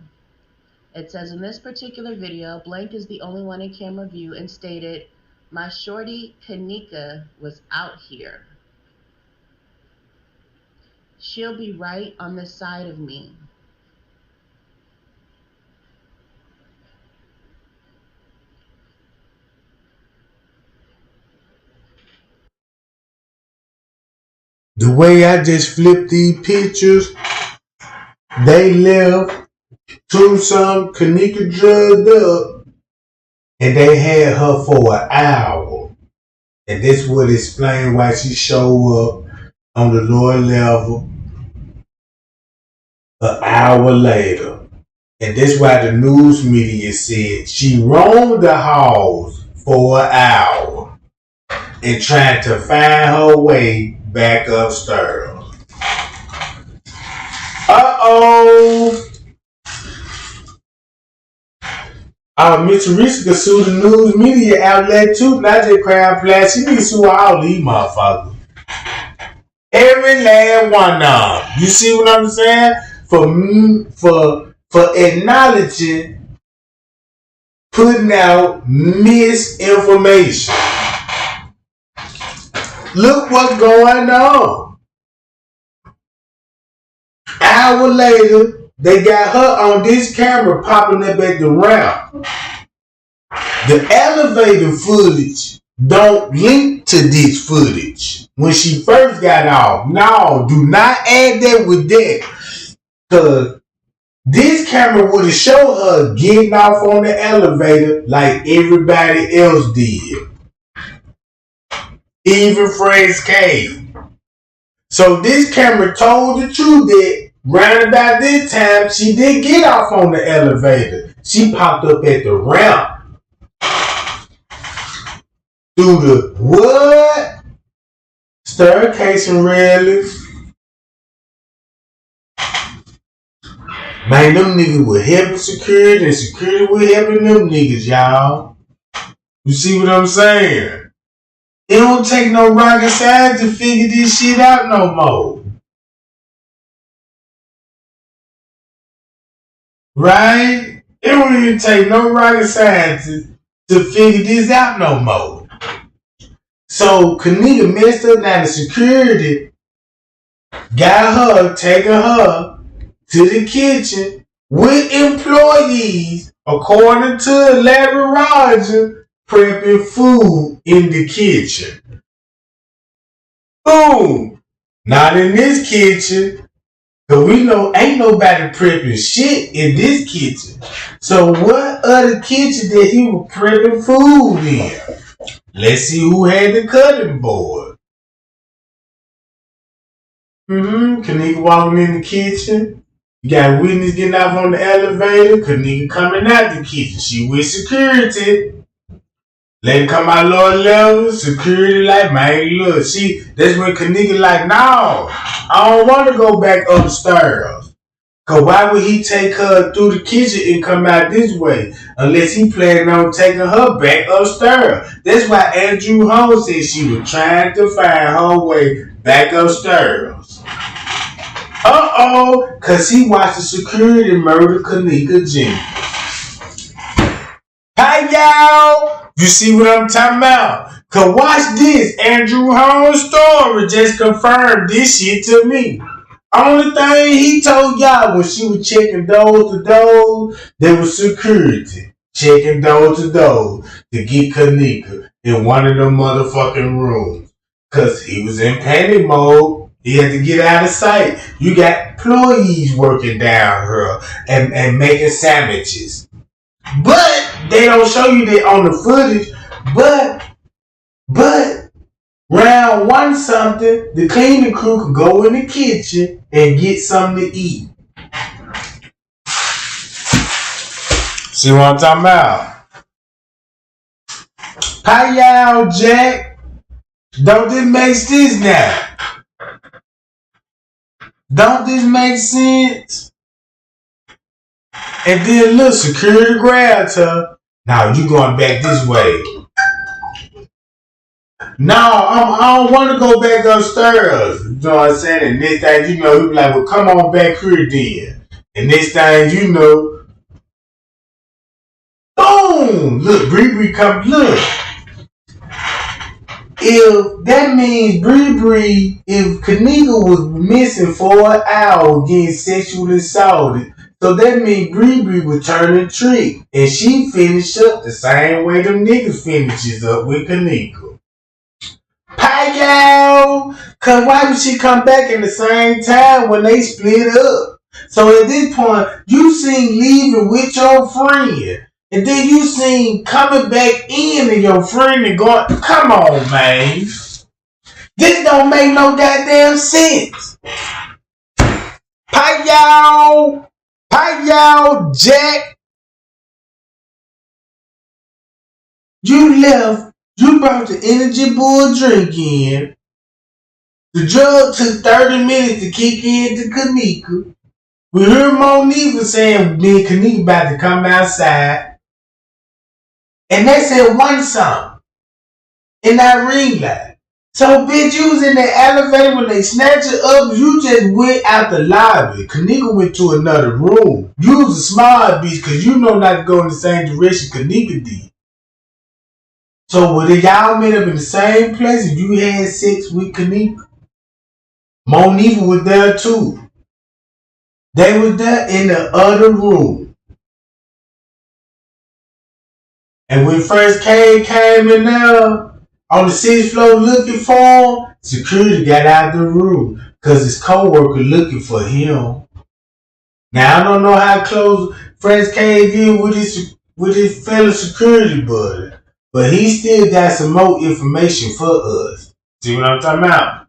It says in this particular video, Blank is the only one in camera view and stated, "My shorty Kenneka was out here. She'll be right on the side of me." The way I just flipped these pictures, they left to some Kenneka drugged up, and they had her for an hour. And this would explain why she showed up on the lower level an hour later. And this why the news media said she roamed the halls for an hour and tried to find her way back upstairs. Uh-oh. Miss Teresa could sue the news media outlet too, not just Crown Plaza. She need to sue all these motherfuckers. Every last one of them. You see what I'm saying? For acknowledging, putting out misinformation. Look what's going on. Hour later, they got her on this camera popping up at the ramp. The elevator footage don't link to this footage when she first got off. No, do not add that with that. Because this camera would have showed her getting off on the elevator like everybody else did. Even Fred's K. So this camera told the truth that round about this time, she did get off on the elevator. She popped up at the ramp. Through the what? Staircase and railings. Man, them niggas were helping security and security were helping them niggas, y'all. You see what I'm saying? It don't take no rocket science to figure this shit out no more. Right? It don't even take no rocket science to figure this out no more. So Kenneka messed up. Now the security got her, taking her to the kitchen with employees, according to Larry Roger, prepping food in the kitchen. Boom! Not in this kitchen. Cause we know ain't nobody prepping shit in this kitchen. So what other kitchen that he was prepping food in? Let's see who had the cutting board. Kenneka walking in the kitchen. You got witness getting off on the elevator. Kenneka coming out the kitchen. She with security. Let him come out lower level. Security like, man, look. That's when Kenneka like, no, I don't want to go back upstairs. Cause why would he take her through the kitchen and come out this way? Unless he planned on taking her back upstairs. That's why Andrew Holmes said she was trying to find her way back upstairs. Cause he watched the security murder Kenneka Jenkins. Hi y'all! You see what I'm talking about? Cause watch this. Andrew Holmes' story just confirmed this shit to me. Only thing he told y'all when she was checking door to door, there was security checking door to door to get Kenneka in one of them motherfucking rooms. Cause he was in panic mode. He had to get out of sight. You got employees working down here and making sandwiches. But they don't show you that on the footage. But round one something, the cleaning crew could go in the kitchen and get something to eat. See what I'm talking about? Hi y'all, Jack. Don't this make sense now? Don't this make sense? And then look, security grabs her. Now you going back this way. No, I don't want to go back upstairs. You know what I'm saying? And next thing you know, he be like, well, come on back here then. And next thing you know, boom! Look, Bree come, look. If that means Bree, if Kenneka was missing for an hour getting sexually assaulted, so that means Bree was turning trick. And she finished up the same way them niggas finishes up with Kenneka. Hi y'all! Cause why would she come back in the same time when they split up? So at this point, you seen leaving with your friend. And then you seen coming back in and your friend and going, come on, man. This don't make no goddamn sense. Hi y'all, Jack. You left. You brought the energy bull drink in. The drug took 30 minutes to kick in to Kenneka. We heard Monifa saying me and Kenneka about to come outside. And they said one song in that ring light. So bitch, you was in the elevator when they snatched you up, you just went out the lobby. Kenneka went to another room. You was a smart bitch because you know not to go in the same direction Kenneka did. So when y'all met up in the same place and you had sex with Kenneka, Monifa was there too. They was there in the other room. And when first came in there on the 6th floor looking for him, security got out of the room because his co-worker looking for him. Now I don't know how close Fresh came in with his fellow security buddy. But he still got some more information for us. See what I'm talking about?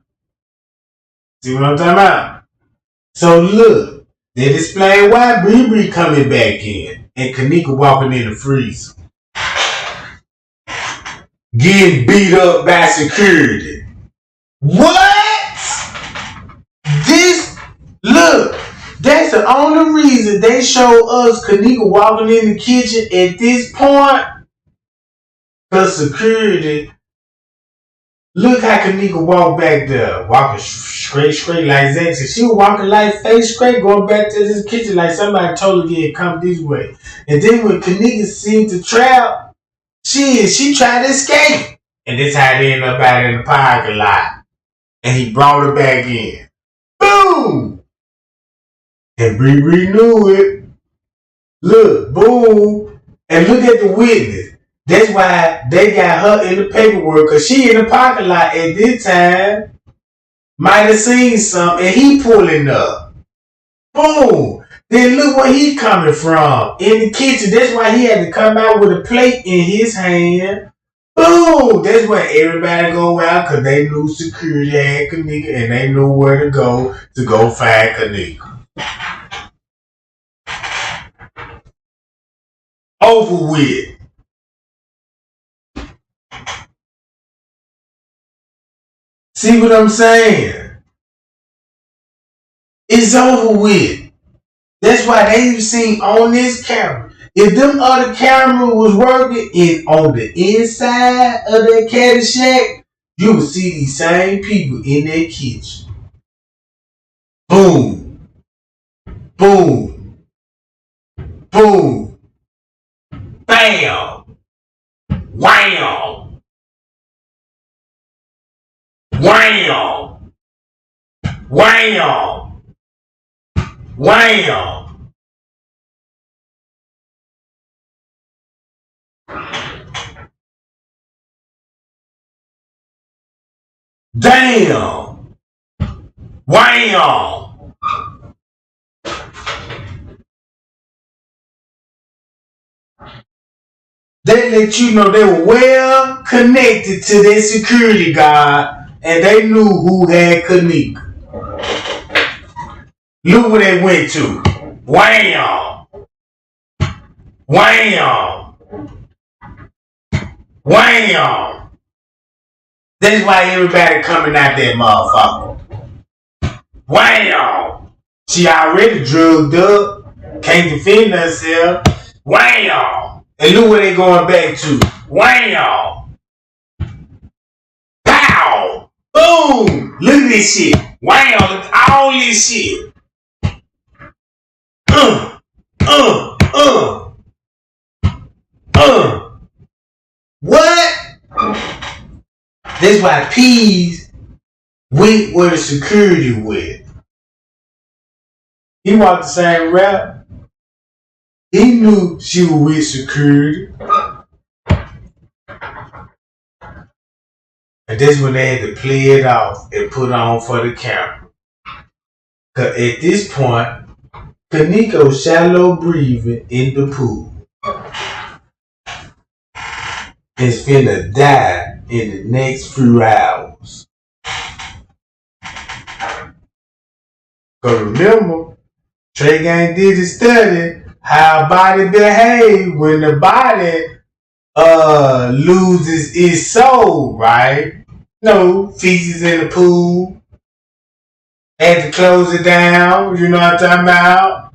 So look, they explain why Bree coming back in and Kenneka walking in the freezer. Getting beat up by security. What? Look, that's the only reason they show us Kenneka walking in the kitchen at this point. Cause security Look how Kenneka walked back there, walking straight like Jenkins. She was walking like face straight, going back to this kitchen like somebody told her to come this way. And then when Kenneka seen the trap, she tried to escape. And this how it ended up out in the parking lot. And he brought her back in. Boom! And Bree knew it. Look, boom. And look at the witness. That's why they got her in the paperwork, because she in the parking lot at this time. Might have seen something, and he pulling up. Boom. Then look where he coming from. In the kitchen. That's why he had to come out with a plate in his hand. Boom. That's where everybody go out, because they knew security had Kenneka, and they knew where to go find Kenneka. Over with. See what I'm saying? It's over with. That's why they seen on this camera. If them other camera was working on the inside of that caddy shack, you would see these same people in that kitchen. Boom. Boom. Boom. Bam. Wham. Wham! Wham! Wham! Damn! Wham! They let you know they were well connected to their security guard. And they knew who had Kenneka. Look where they went to. Wham! Wham! Wham! That's why everybody coming out that motherfucker. Wham! She already drugged up. Can't defend herself. Wham! And look where they going back to. Wham! Boom! Look at this shit. Wham! Look at all this shit. What? That's why Peas went where the security went. He walked the same route. He knew she was with security. And that's when they had to play it off and put on for the camera. Cause at this point, Kenneka was shallow breathing in the pool. Is finna die in the next few hours. Cause remember, Trey Gang did a study how a body behave when the body loses its soul, right? No, feces in the pool. Had to close it down, you know what I'm talking about?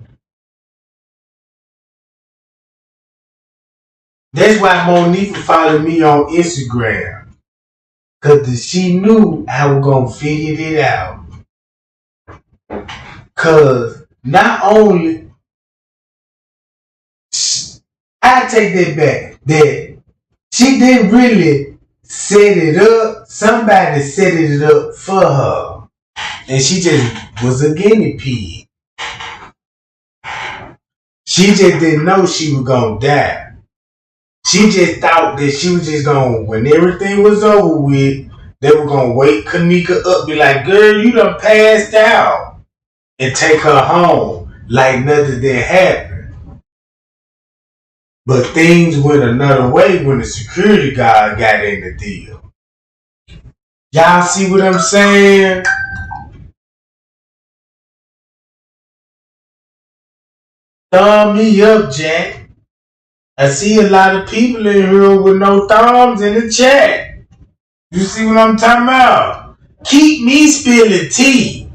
That's why Monique followed me on Instagram. Cause she knew I was gonna figure it out. Cause not only I take that back, that she didn't really set it up. Somebody set it up for her. And she just was a guinea pig. She just didn't know she was gonna die. She just thought that she was just gonna, when everything was over with, they were gonna wake Kenneka up, be like, girl, you done passed out. And take her home like nothing did happen. But things went another way when the security guard got in the deal. Y'all see what I'm saying? Thumb me up, Jack. I see a lot of people in here with no thumbs in the chat. You see what I'm talking about? Keep me spilling tea.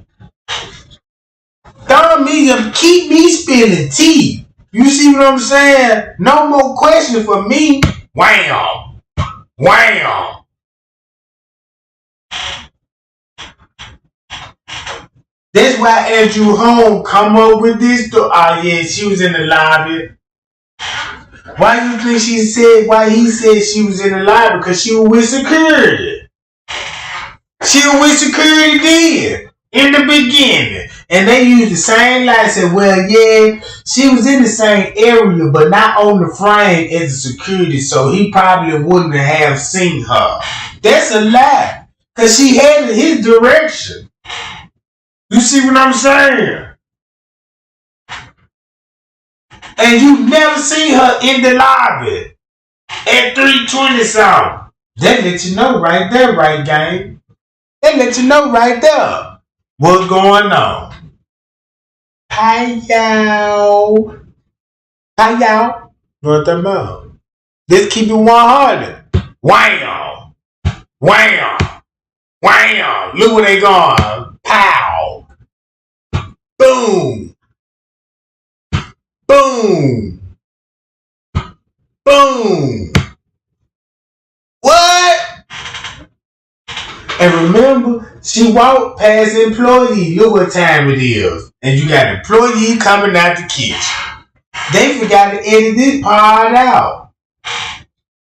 Thumb me up, keep me spilling tea. You see what I'm saying? No more questions for me. Wham! Wham! That's why Andrew Home come up with this. Oh yeah, she was in the lobby. Why do you think she said? Why he said she was in the lobby? Because she was with security. She was with security then in the beginning, and they used the same lie. Said, "Well, yeah, she was in the same area, but not on the frame as the security, so he probably wouldn't have seen her." That's a lie, cause she had his direction. You see what I'm saying? And you never see her in the lobby at 3:20 something. That let you know right there, right, gang? That let you know right there what's going on. Hi, y'all. Hi, y'all. What the about? Let's keep it 100. Wham! Wham! Wham! Look where they going. Pow! Boom! Boom! Boom! What? And remember, she walked past employee. Look what time it is. And you got employee coming out the kitchen. They forgot to edit this part out.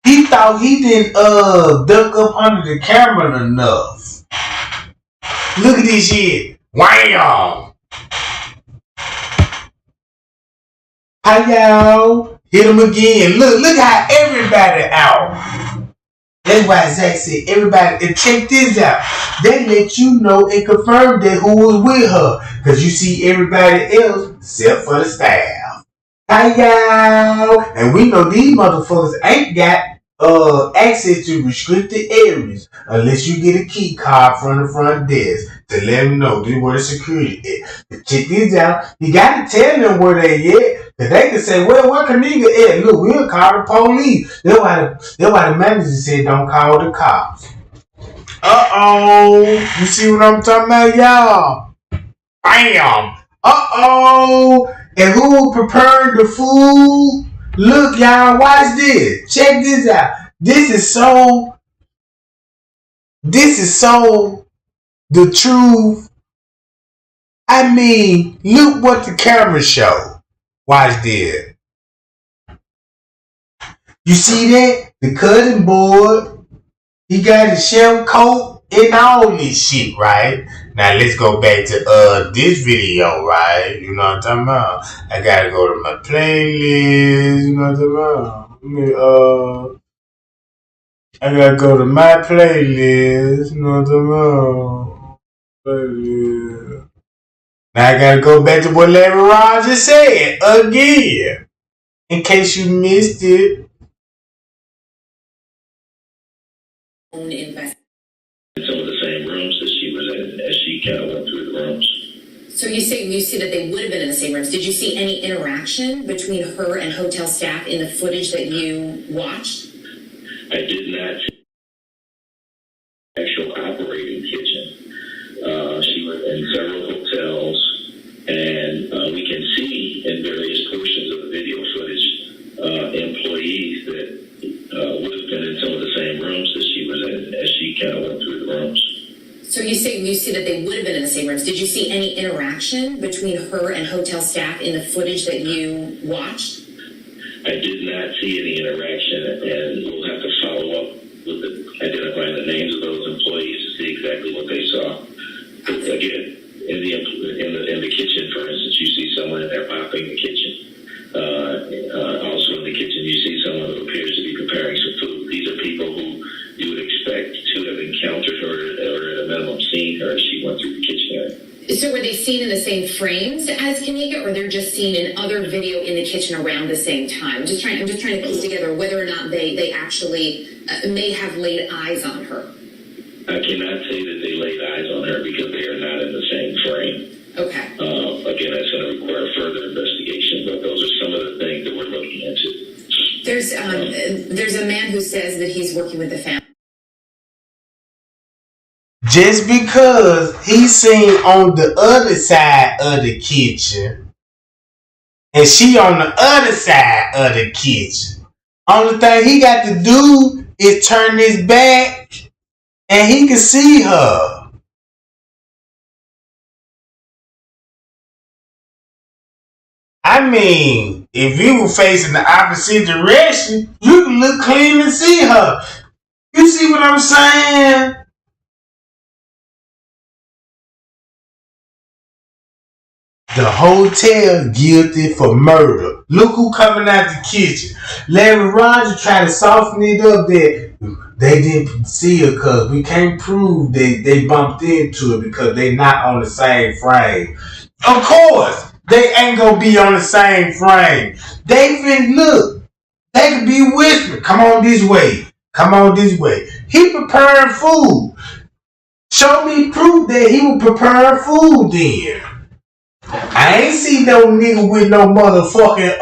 He thought he didn't duck up under the camera enough. Look at this shit. Wham! Hi y'all. Hit him again. Look how everybody out. That's why Zach said everybody, and check this out. They let you know and confirm that who was with her. Because you see everybody else except for the staff. Hi y'all. And we know these motherfuckers ain't got access to restricted areas unless you get a key card from the front desk to let them know this where the security is. But check this out. You got to tell them where they at. Cause they can say, well, where Kenneka at? Look, we'll call the police. That's why the manager said don't call the cops. Uh-oh. You see what I'm talking about, y'all? Bam. Uh-oh. And who prepared the food? Look, y'all, watch this. Check this out. This is so the truth. I mean, look what the camera show. Watch this. You see that? The cutting board. He got his chef coat and all this shit, right? Now let's go back to this video, right? You know what I'm talking about? I gotta go to my playlist, you know what I'm talking about? I gotta go to my playlist, you know what I'm talking about? Playlist. Now I gotta go back to what Larry Ron just said again. In case you missed it. Some of the same rooms that she was in as she kind of went through the rooms. So you see that they would have been in the same rooms. Did you see any interaction between her and hotel staff in the footage that you watched? I did not see the actual operating kitchen. She was in several hotels, and we can see in various portions of the video footage employees that would have been in some of the same rooms that she was in as she kind of went through the rooms. So you see that they would have been in the same rooms. Did you see any interaction between her and hotel staff in the footage that you watched? I did not see any interaction, and we'll have to follow up with identifying the names of those employees to see exactly what they saw. But again, in the kitchen, for instance, you see someone in there mopping the kitchen. Also in the kitchen, you see someone who appears to be preparing some food. These are people who you would expect to have encountered her or at a minimum seen her as she went through the kitchen area. So were they seen in the same frames as Kenneka, or they're just seen in other video in the kitchen around the same time? I'm just trying to piece together whether or not they actually may have laid eyes on her. I cannot say that they laid eyes on her because they are not in the same frame. Okay. Again, that's going to require further investigation, but those are some of the things that we're looking into. There's a man who says that he's working with the family. Just because he's seen on the other side of the kitchen and she on the other side of the kitchen, only thing he got to do is turn his back and he can see her. I mean, if you were facing the opposite direction, you can look clean and see her. You see what I'm saying? The hotel guilty for murder. Look who coming out the kitchen. Larry Rogers tried to soften it up that they didn't see her because we can't prove they bumped into it because they not on the same frame. Of course, they ain't gonna be on the same frame. They even look. They could be whispering, come on this way. Come on this way. He preparing food. Show me proof that he was preparing food then. I ain't see no nigga with no motherfucking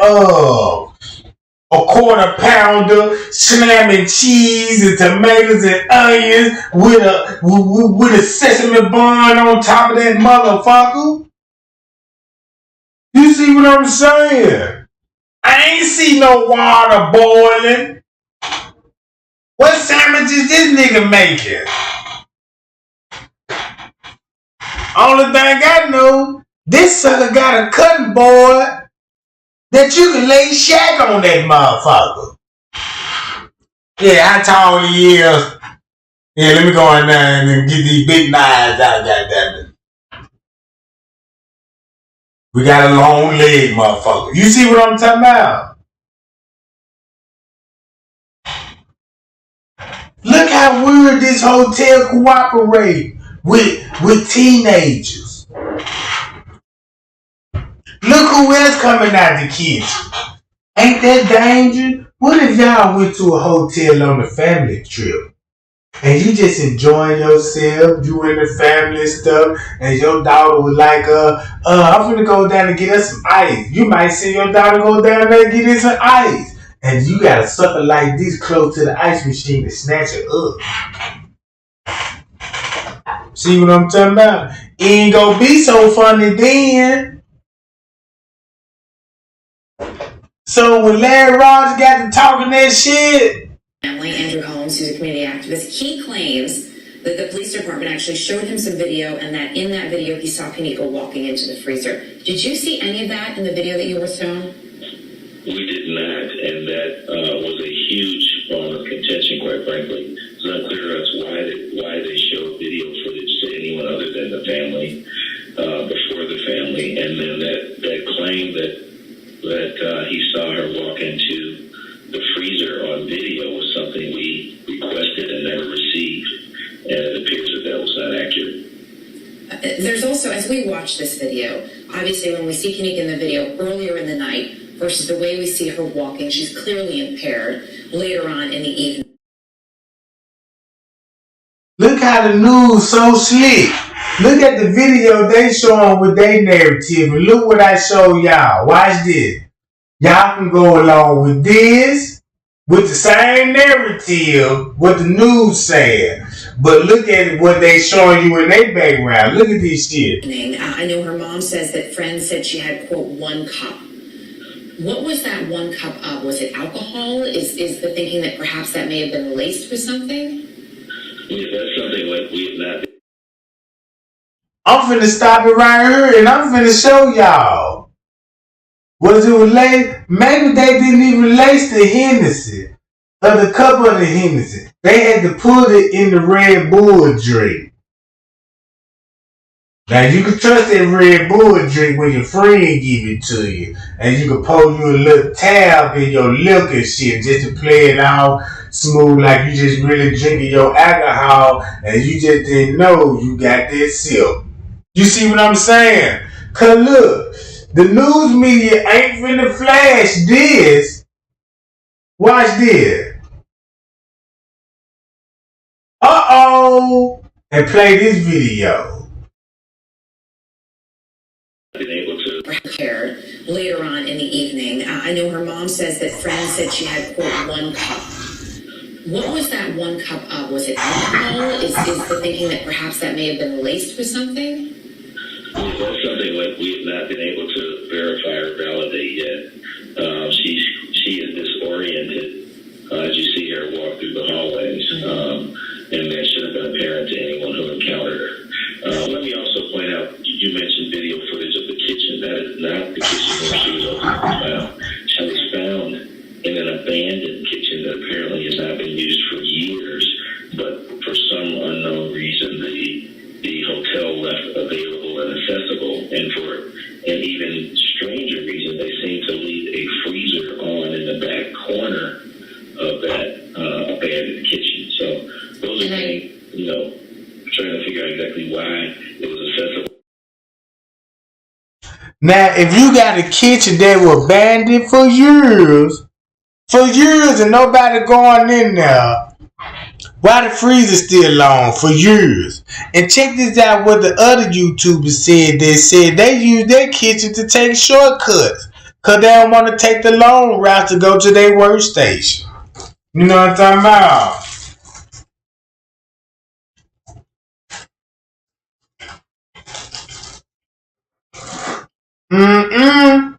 a quarter pounder slamming cheese and tomatoes and onions with a sesame bun on top of that motherfucker. You see what I'm saying? I ain't see no water boiling. What sandwich is this nigga making? Only thing I know, this sucker got a cutting board that you can lay shack on that motherfucker. Yeah, how tall he is. Yeah, let me go in there and get these big knives out, goddammit. We got a long leg, motherfucker. You see what I'm talking about? Look how weird this hotel cooperate with teenagers. Look who else coming out the kitchen. Ain't that dangerous? What if y'all went to a hotel on a family trip and you just enjoying yourself, you and the family and stuff, and your daughter was like, I'm gonna go down and get us some ice. You might see your daughter go down there and get us some ice. And you got a sucker like this close to the ice machine to snatch it up. See what I'm talking about? It ain't gonna be so funny then. So when Larry Rogers got to talking that shit. Family, Andrew Holmes, who's a community activist, he claims that the police department actually showed him some video and that in that video he saw Kenneka walking into the freezer. Did you see any of that in the video that you were shown? We did not, and that was a huge bone of contention, quite frankly. It's not clear to us why they showed video footage to anyone other than the family, before the family, and then that claim that he saw her walk into the freezer on video was something we requested and never received, and it appears that was not accurate. There's also, as we watch this video, obviously when we see Kenneka in the video earlier in the night versus the way we see her walking, she's clearly impaired later on in the evening. Look how the news so slick. Look at the video they showing with their narrative and look what I show y'all. Watch this. Y'all can go along with this, with the same narrative, what the news saying. But look at what they showing you in their background. Look at this shit. I know her mom says that friends said she had, quote, 1 cup. What was that 1 cup of? Was it alcohol? Is the thinking that perhaps that may have been laced with something? Yeah, that's something that we have not. I'm finna stop it right here and I'm finna show y'all. Was it laced? Maybe they didn't even lace the Hennessy or the cup of the Hennessy. They had to put it in the Red Bull drink. Now you can trust that Red Bull drink when your friend give it to you. And you can pour you a little tab in your liquor shit just to play it out smooth like you just really drinking your alcohol and you just didn't know you got that sip. You see what I'm saying? Cause look, the news media ain't finna flash this. Watch this. Uh-oh. And play this video. Been able to Prepared later on in the evening. I know her mom says that friends said she had, quote, 1 cup. What was that 1 cup of? Was it alcohol? Is the thinking that perhaps that may have been laced with something? Yeah, that's something that we have not been able to verify or validate yet. She is disoriented as you see her walk through the hallways, and that should have been apparent to anyone who encountered her. Let me also point out, you mentioned video footage of the kitchen. That is not the kitchen where she was abandoned kitchen that apparently has not been used for years, but for some unknown reason, the hotel left available and accessible, and for an even stranger reason, they seem to leave a freezer on in the back corner of that abandoned kitchen. So those are things, trying to figure out exactly why it was accessible. Now, if you got a kitchen that was abandoned for years, and nobody going in there, why the freezer still on for years? And check this out, what the other YouTubers said. They said they use their kitchen to take shortcuts because they don't want to take the long route to go to their workstation. You know what I'm talking about? Mm-mm.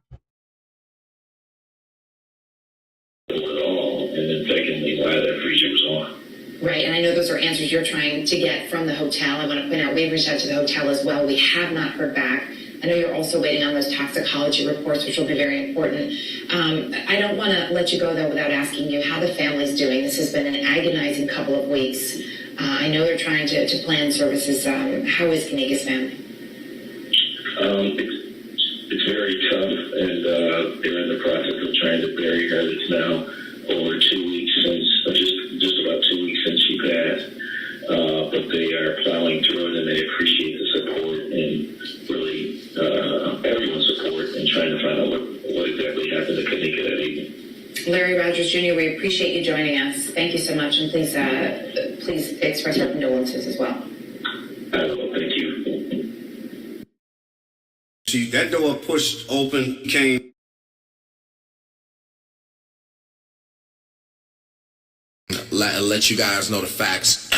At all, and then secondly, why that freezer was on. Right, and I know those are answers you're trying to get from the hotel. I want to point out we've reached out to the hotel as well. We have not heard back. I know you're also waiting on those toxicology reports, which will be very important. I don't want to let you go, though, without asking you how the family's doing. This has been an agonizing couple of weeks. I know they're trying to plan services. How is Kenneka's family? It's very tough, and they're in the process of trying to bury her. It's now over 2 weeks since, just about 2 weeks since she passed. But they are plowing through it, and they appreciate the support and really everyone's support and trying to find out what exactly happened to Kenneka that evening. Larry Rogers Jr., we appreciate you joining us. Thank you so much, and please express our condolences as well. I will. Thank you. See, that door pushed open, came. Let you guys know the facts.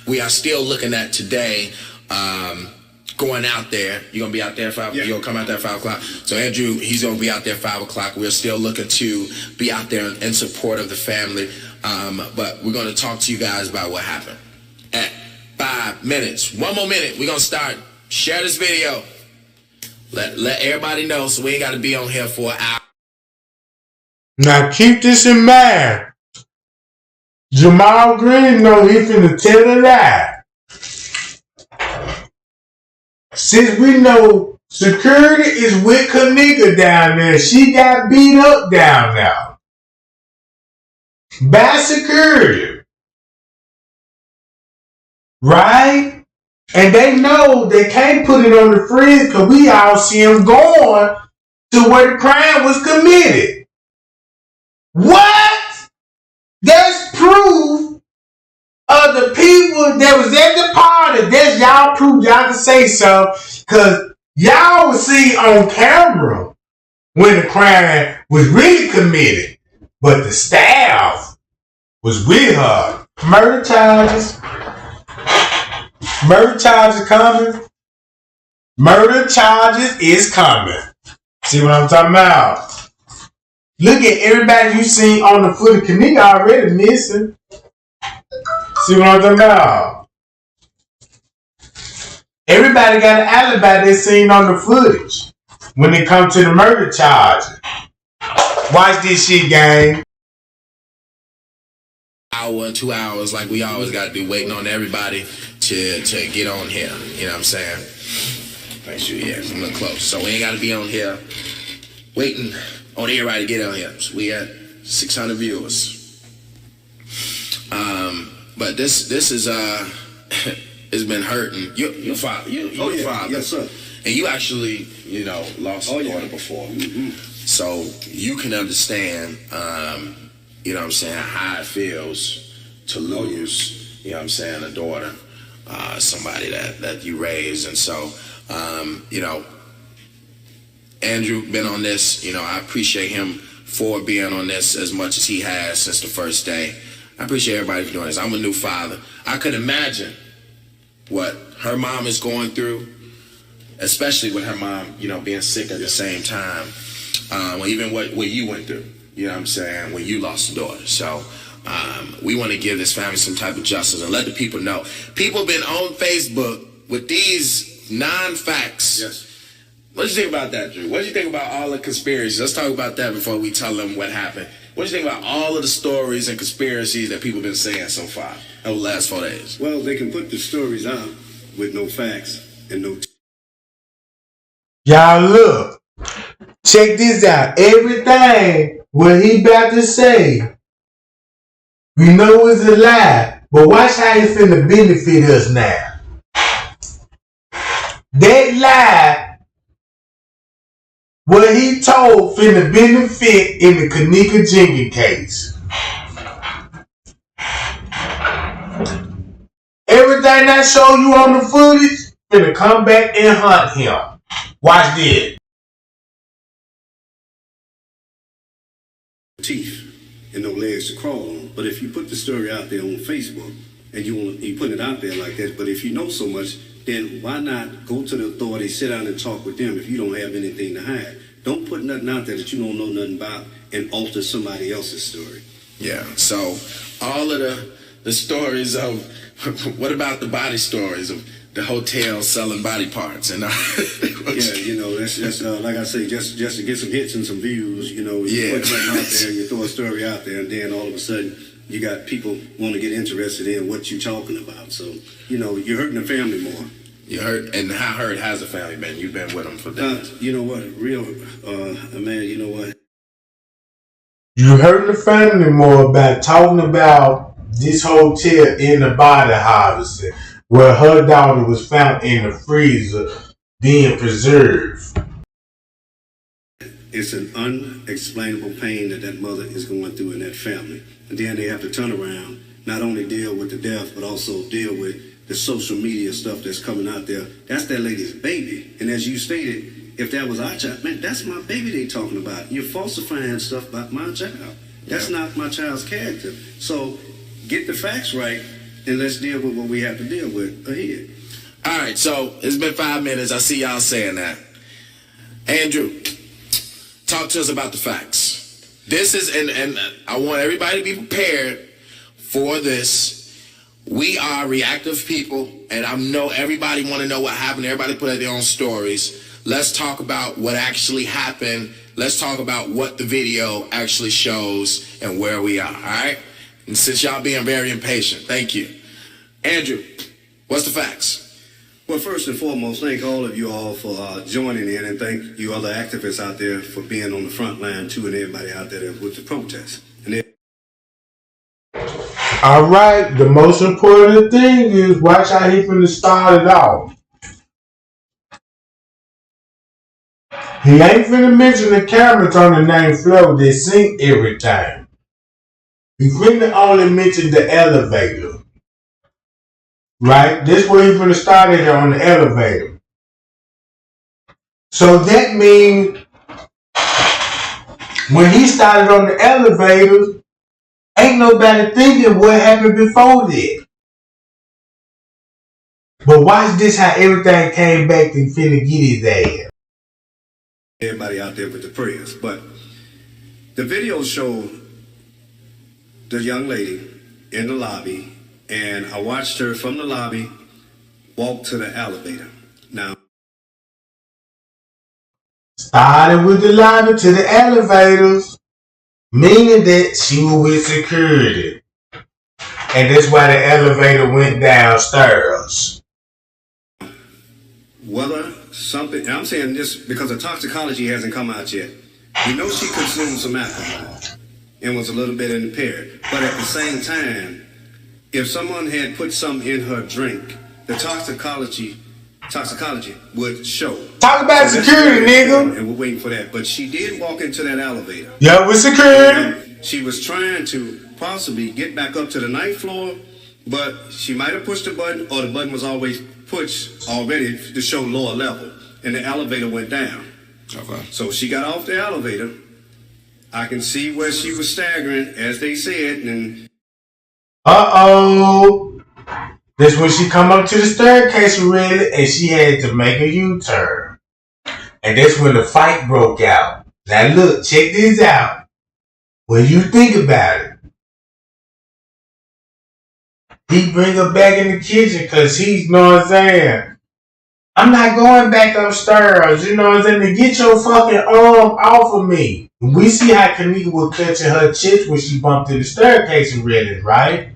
We are still looking at today, going out there. You're going to be out there at 5? Yeah. You're going to come out there at 5 o'clock? So Andrew, he's going to be out there at 5 o'clock. We're still looking to be out there in support of the family. But we're going to talk to you guys about what happened. At 5 minutes. One more minute. We're going to start. Share this video. Let everybody know so we ain't got to be on here for an hour. Now keep this in mind. Jamal Green know he finna tell a lie. Since we know security is with Kenneka down there, she got beat up down there by security. Right? And they know they can't put it on the fridge because we all see them going to where the crime was committed. What? That's proof of the people that was at the party. That's y'all proof. Y'all can say so. Because y'all was seen on camera when the crime was really committed. But the staff was with her. Murder charges. Murder charges coming. Murder charges is coming. See what I'm talking about? Look at everybody you seen on the footage. Kenneka already missing. See what I'm talking about? Everybody got an alibi they seen on the footage when it comes to the murder charge. Watch this shit, gang. Hour and 2 hours like we always got to do, waiting on everybody to get on here. You know what I'm saying? Make sure, yeah, I'm a little close. So we ain't got to be on here waiting on everybody to get on here. So we got 600 viewers. But this is it's been hurting. Your father, your father, yes sir. And you actually, lost a daughter before. Mm-hmm. So you can understand, you know what I'm saying, how it feels to lose, you know what I'm saying, a daughter, somebody that you raised. And so, Andrew been on this, I appreciate him for being on this as much as he has since the first day. I appreciate everybody for doing this. I'm a new father. I could imagine what her mom is going through, especially with her mom, being sick at the same time. Even what you went through, you know what I'm saying, when you lost a daughter. So we want to give this family some type of justice and let the people know. People been on Facebook with these non-facts. Yes. What do you think about that, Drew? What do you think about all the conspiracies? Let's talk about that before we tell them what happened. What do you think about all of the stories and conspiracies that people have been saying so far over the last 4 days? Well, they can put the stories out with no facts and no. Y'all look. Check this out. Everything what he about to say, we know is a lie. But watch how he finna benefit us now. That lie, what he told finna benefit in the Kenneka Jenkins case. Everything I show you on the footage finna come back and hunt him. Watch this. Teeth and no legs to crawl on. But if you put the story out there on Facebook and you put it out there like that, but if you know so much, then why not go to the authorities, sit down and talk with them if you don't have anything to hide? Don't put nothing out there that you don't know nothing about and alter somebody else's story. Yeah, so all of the stories of, what about the body stories of the hotel selling body parts? And yeah, you know, that's just like I say, just to get some hits and some views, you know, you put something out there, you throw a story out there, and then all of a sudden you got people want to get interested in what you're talking about. So, you know, you're hurting the family more. You hurt, and how hurt has the family been? You've been with them for days. You know what, man, you know what? You hurting the family more about talking about this hotel in the body harvesting, where her daughter was found in the freezer being preserved. It's an unexplainable pain that mother is going through in that family. And then they have to turn around, not only deal with the death, but also deal with the social media stuff that's coming out there. That's that lady's baby. And as you stated, if that was our child, man, that's my baby they talking about. You're falsifying stuff about my child. That's not my child's character. So get the facts right, and let's deal with what we have to deal with ahead. All right, so it's been 5 minutes. I see y'all saying that. Andrew, talk to us about the facts. This is, and I want everybody to be prepared for this. We are reactive people, and I know everybody want to know what happened. Everybody put out their own stories. Let's talk about what actually happened. Let's talk about what the video actually shows and where we are, all right? And since y'all being very impatient, thank you. Andrew, what's the facts? Well, first and foremost, thank all of you all for joining in, and thank you other activists out there for being on the front line too, and everybody out there with the protest. All right, the most important thing is watch how he finna start it off. He ain't finna mention the cameras on the name Slove. They sync every time. He finna only mention the elevator. Right? This where he finna start it on the elevator. So that means when he started on the elevator, ain't nobody thinking what happened before that. But watch this how everything came back to finna get his ass. Everybody out there with the prayers. But the video showed the young lady in the lobby, and I watched her from the lobby walk to the elevator. Now, started with the lobby to the elevators, meaning that she was with security. And that's why the elevator went downstairs. Whether something, and I'm saying this because the toxicology hasn't come out yet. We know she consumed some alcohol and was a little bit impaired. But at the same time, if someone had put something in her drink, the toxicology would show. Talk about security, nigga. And we're waiting for that. But she did walk into that elevator. Yeah, with security. And she was trying to possibly get back up to the ninth floor, but she might have pushed the button, or the button was always pushed already to show lower level, and the elevator went down. Okay. So she got off the elevator. I can see where she was staggering, as they said, and That's when she come up to the staircase really, and she had to make a U-turn. And that's when the fight broke out. Now look, check this out. When you think about it, he bring her back in the kitchen because he's, know what I'm saying, I'm not going back upstairs. You know what I'm saying? To get your fucking arm off of me. We see how Kenneka was clutching her chest when she bumped in the staircase and read it, right?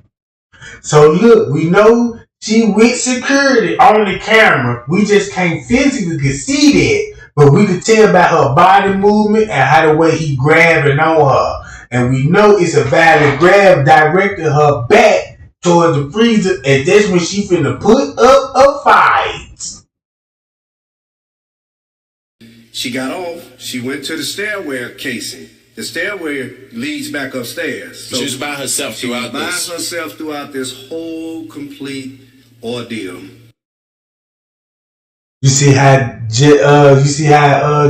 So look, we know she with security on the camera. We just can't physically see that. But we could tell by her body movement and how the way he grabbing on her. And we know it's a valid grab directing her back towards the freezer. And that's when she finna put up a fight. She got off. She went to the stairwell casing. The stairwell leads back upstairs. So she was by herself throughout this. By herself throughout this whole complete ordeal. You see how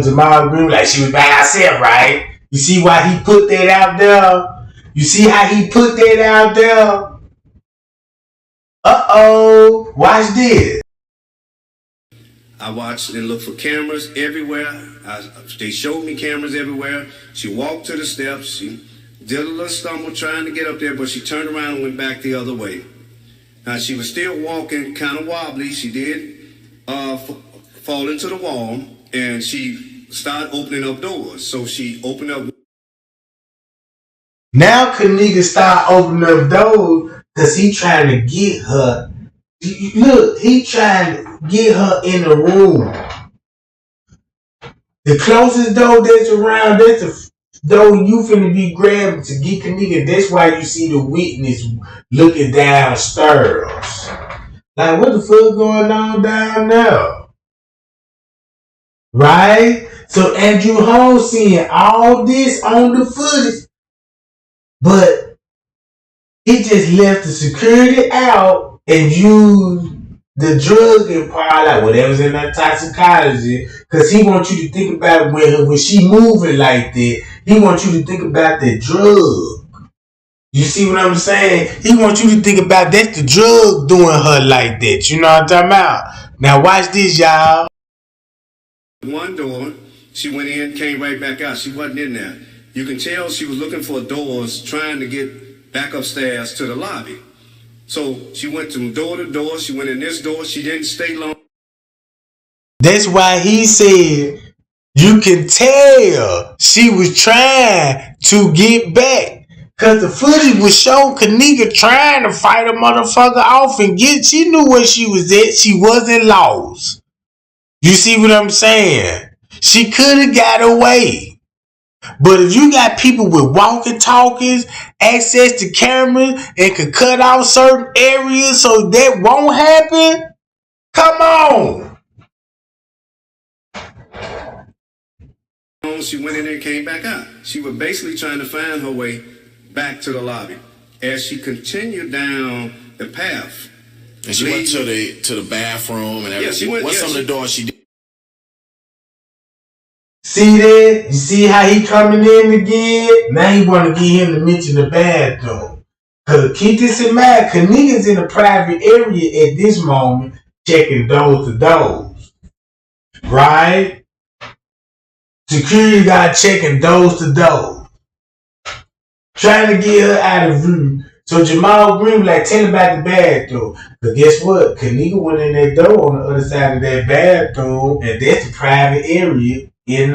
Jamal Green, like, she was by herself, right? You see why he put that out there? You see how he put that out there? Uh-oh. Watch this. I watched and looked for cameras everywhere. They showed me cameras everywhere. She walked to the steps. She did a little stumble trying to get up there, but she turned around and went back the other way. Now, she was still walking kind of wobbly. She did fall into the wall, and she started opening up doors. So she opened up. Now Kenneka start opening up doors because he trying to get her. Look, he trying to get her in the room. The closest door that's around, that's the door you finna be grabbing to get Kenneka. That's why you see the witness looking downstairs. Like, what the fuck going on down there? Right? So Andrew Holmes seeing all this on the footage, but he just left the security out and used the drug and part, like whatever's in that toxicology, because he wants you to think about when she moving like that, he wants you to think about the drug. You see what I'm saying? He wants you to think about that's the drug doing her like that. You know what I'm talking about? Now watch this, y'all. One door, she went in, came right back out. She wasn't in there. You can tell she was looking for doors, trying to get back upstairs to the lobby. So she went from door to door. She went in this door. She didn't stay long. That's why he said you can tell she was trying to get back. Because the footage was showing Kenneka trying to fight a motherfucker off and get. She knew where she was at. She wasn't lost. You see what I'm saying? She could have got away. But if you got people with walkie-talkies, access to cameras, and can cut out certain areas so that won't happen, come on. She went in there and came back out. She was basically trying to find her way back to the lobby. As she continued down the path. And she went to the bathroom and everything. Yeah, she went, what's some of the doors she did? See that? You see how he coming in again? Now he want to get him to mention the bathroom. Because keep this in mind, Kenneka's in a private area at this moment, checking doors to doors. Right? Security guy checking doors to doors. Trying to get her out of view. So Jamal Green like, tell about the bathroom. But guess what? Kenneka went in that door on the other side of that bathroom, and that's the private area. Did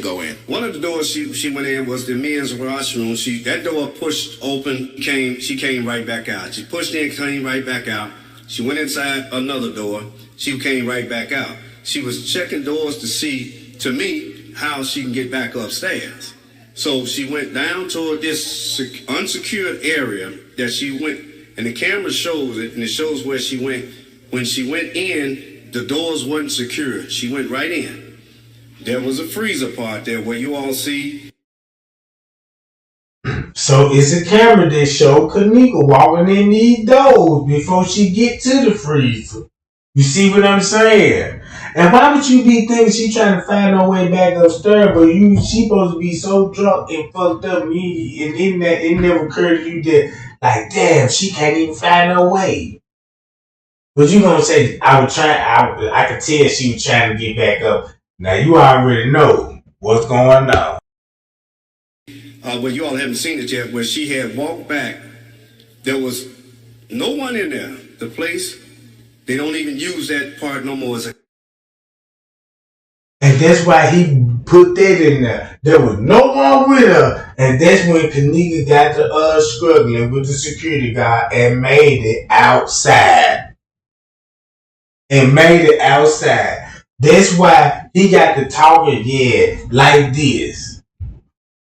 go in. One of the doors she went in was the men's washroom. That door pushed open, she came right back out. She pushed in, came right back out. She went inside another door. She came right back out. She was checking doors to see, to me, how she can get back upstairs. So she went down toward this unsecured area that she went, and the camera shows it, and it shows where she went. When she went in, the doors weren't secured. She went right in. There was a freezer part there where you all see. So it's a camera that showed Kenneka walking in these doors before she get to the freezer. You see what I'm saying? And why would you be thinking she trying to find her way back upstairs, but she supposed to be so drunk and fucked up, and it never occurred to you that, like, damn, she can't even find her way. But you gonna say I could tell she was trying to get back up. Now you already know what's going on. Well, you all haven't seen it yet, where she had walked back. There was no one in there. The place They don't even use that part no more as a. And that's why he put that in there. There was no one with her. And that's when Kenneka got to struggling with the security guard and made it outside. That's why he got to talking, like this.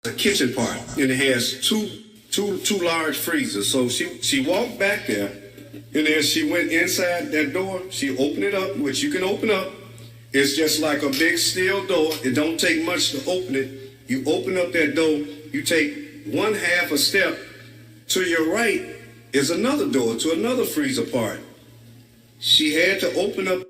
The kitchen part, and it has two large freezers. So she walked back there, and then she went inside that door. She opened it up, which you can open up. It's just like a big steel door. It don't take much to open it. You open up that door, you take one half a step. To your right is another door to another freezer part. She had to open up.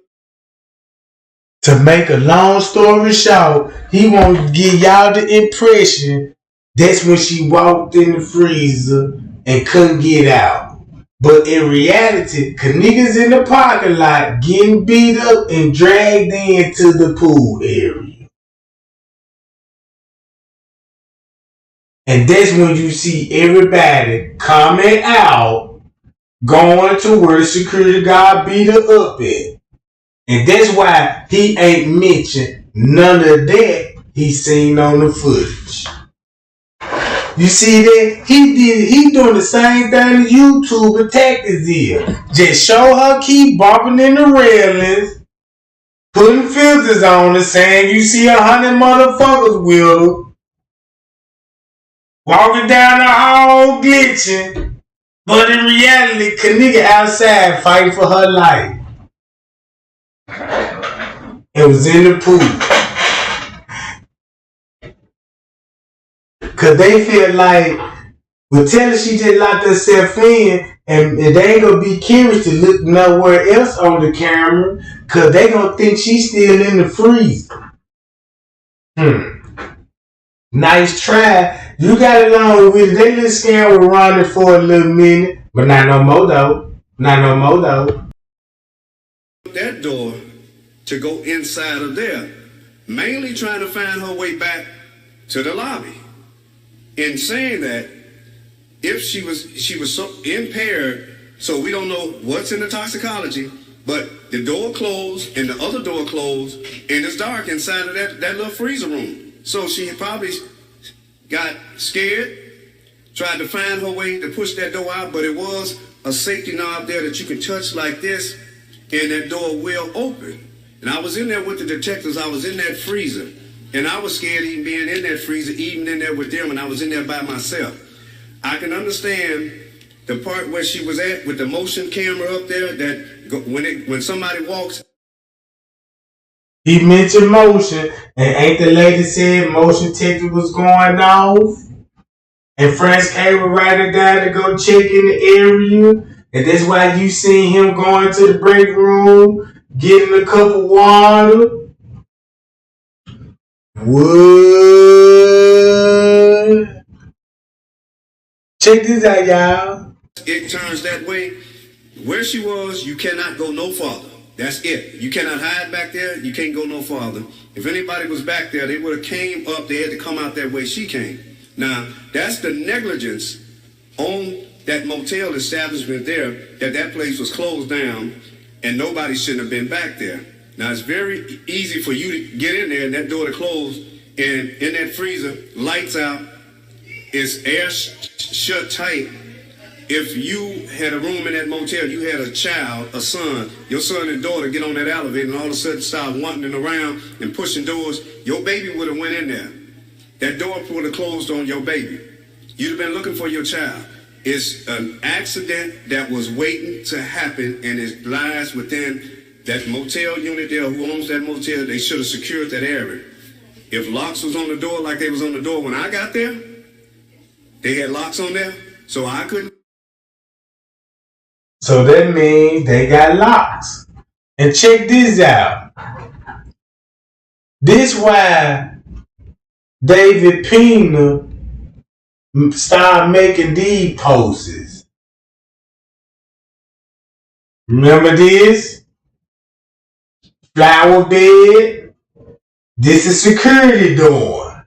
To make a long story short, he wanted to give y'all the impression that's when she walked in the freezer and couldn't get out. But in reality, Kenneka's in the parking lot getting beat up and dragged into the pool area. And that's when you see everybody coming out, going to where the security guard beat her up at. And that's why he ain't mentioned none of that he seen on the footage. You see that? He doing the same thing the YouTube tactics did. Just show her keep bumping in the railings, putting filters on her, saying you see 100 motherfuckers with her, walking down the hall glitching. But in reality, Kenneka outside fighting for her life. It was in the pool. Cause they feel like, well, tell her she just locked herself in, and they ain't gonna be curious to look nowhere else on the camera, cause they gonna think she's still in the freezer. Nice try. You got along with it. That little scam was running for a little minute, but not no more though. That door to go inside of there, mainly trying to find her way back to the lobby. In saying that, if she was so impaired, so we don't know what's in the toxicology, but the door closed and the other door closed, and it's dark inside of that little freezer room. So she probably got scared, tried to find her way to push that door out, but it was a safety knob there that you can touch like this, and that door will open. And I was in there with the detectives. I was in that freezer. And I was scared even being in that freezer, even in there with them, and I was in there by myself. I can understand the part where she was at with the motion camera up there, that when somebody walks. He mentioned motion, and ain't the lady said motion detector was going off? And France came right down to go check in the area. And that's why you seen him going to the break room, getting a cup of water. What? Check this out, y'all. It turns that way. Where she was, you cannot go no farther. That's it. You cannot hide back there. You can't go no farther. If anybody was back there, they would have came up. They had to come out that way she came. Now, that's the negligence on that motel establishment there, that place was closed down and nobody shouldn't have been back there. Now, it's very easy for you to get in there and that door to close, and in that freezer, lights out, it's air shut tight. If you had a room in that motel, you had a child, a son, your son and daughter get on that elevator and all of a sudden start wandering around and pushing doors, your baby would have went in there. That door would have closed on your baby. You'd have been looking for your child. It's an accident that was waiting to happen, and it lies within that motel unit there. Who owns that motel? They should have secured that area. If locks was on the door like they was on the door when I got there, they had locks on there, so I couldn't. So that means they got locks. And check this out. This why David Pena started making these poses. Remember this? Flower bed. This is security door.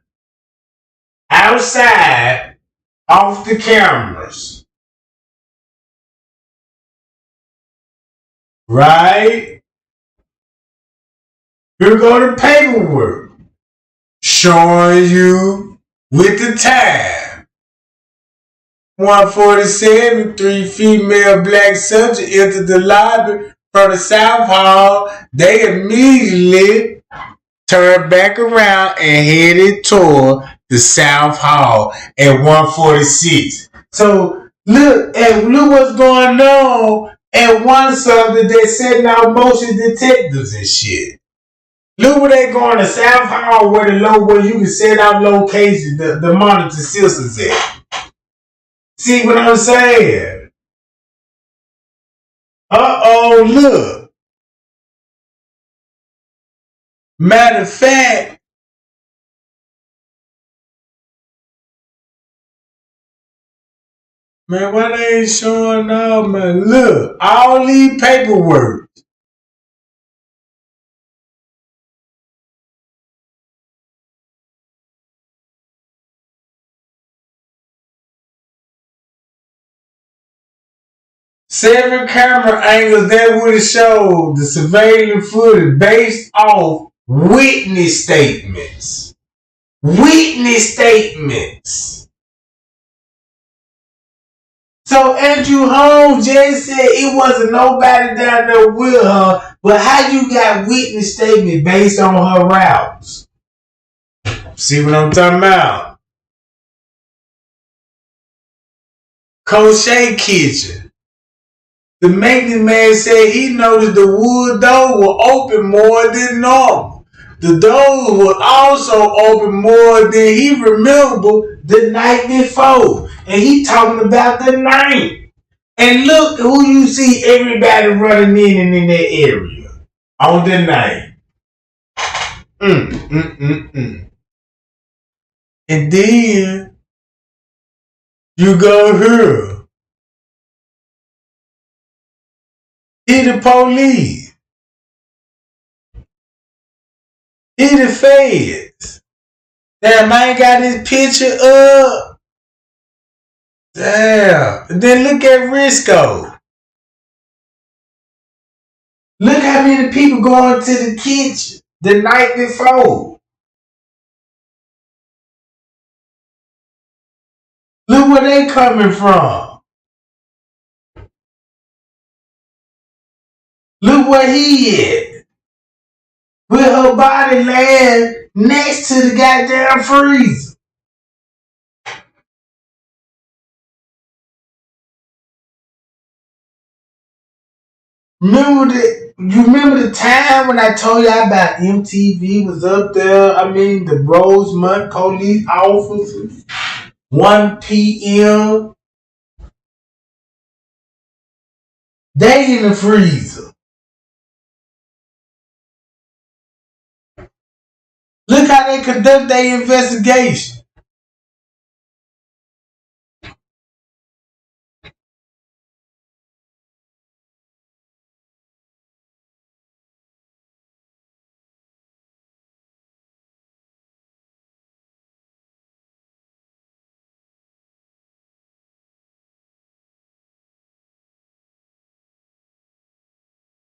Outside, off the cameras. right? Here go the paperwork showing you with the time. 147, 3 female black subjects entered the lobby from the South Hall. They immediately turned back around and headed toward the South Hall at 146. So look what's going on at one subject. They're setting out motion detectors and shit. Look where they going to South Hall where you can set out locations, the monitor systems at. See what I'm saying? Look. Matter of fact, man, why they ain't showing up, man? Look, all these paperwork. Seven camera angles that would have showed the surveillance footage based off witness statements. Witness statements. So Andrew Holmes just said it wasn't nobody down there with her, but how you got witness statement based on her routes? See what I'm talking about? Crochet kitchen. The maintenance man said he noticed the wood door was open more than normal. The door was also open more than he remembered the night before. And he talking about the night. And look who you see everybody running in and in that area on the night. And then you go here. He the police. He the feds. Damn, I ain't got this picture up. Damn. And then look at Risco. Look how many people going to the kitchen the night before. Look where they coming from. Look where he at. With her body laying next to the goddamn freezer. You remember the time when I told you about MTV was up there? I mean, the Rosemont police officers. 1 p.m. They in the freezer. Look how they conduct their investigation.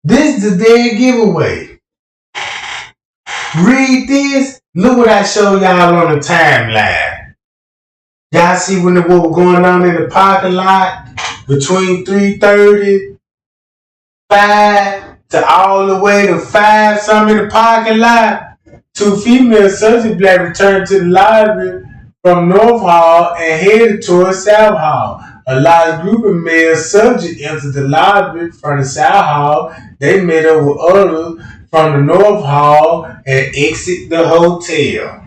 This is the dead giveaway. Read this. Look what I show y'all on the timeline. Y'all see what was going on in the parking lot between 3:30, 5 to all the way to 5 something in the parking lot. 2 female subject black returned to the library from North Hall and headed towards South Hall. A large group of male subjects entered the library from the South Hall. They met up with others from the North Hall and exited the hotel.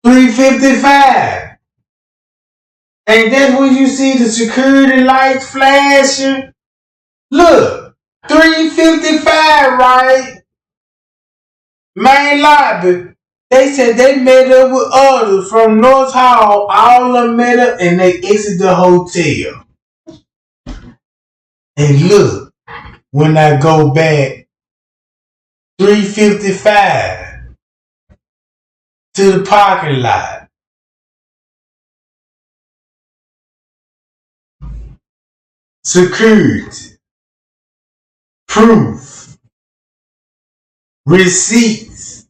3:55. And that's when you see the security lights flashing. Look, 3:55, right? Main lobby. They said they met up with others from North Hall. All of them met up and they exited the hotel. And look, when I go back, 3:55 to the parking lot. security, proof, receipts.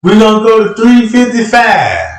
We're gonna go to 355.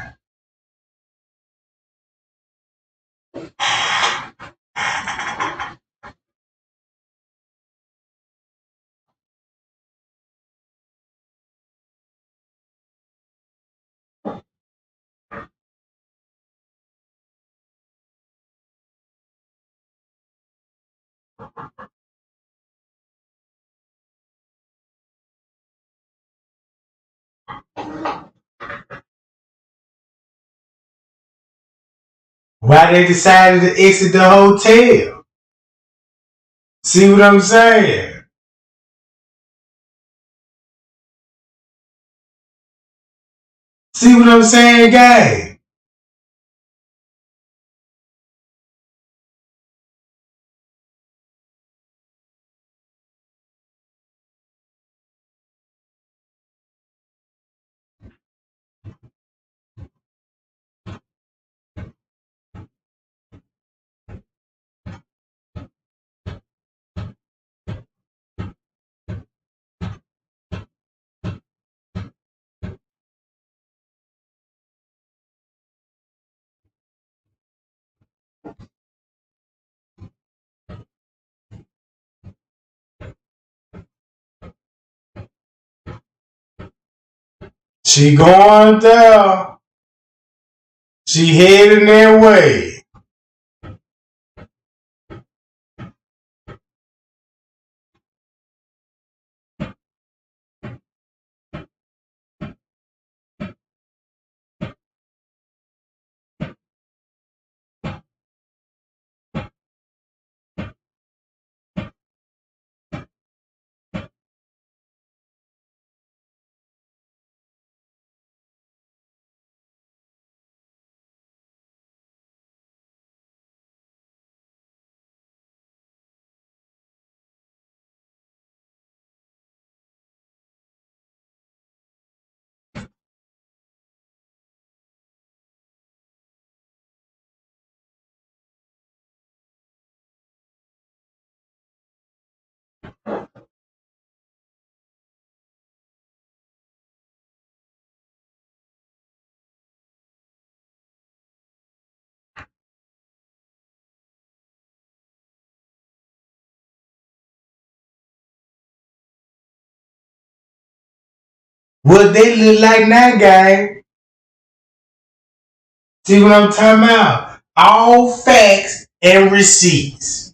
Why they decided to exit the hotel? See what I'm saying? See what I'm saying, gang? She going there. She heading that way. What they look like now, gang? See what I'm talking about? All facts and receipts.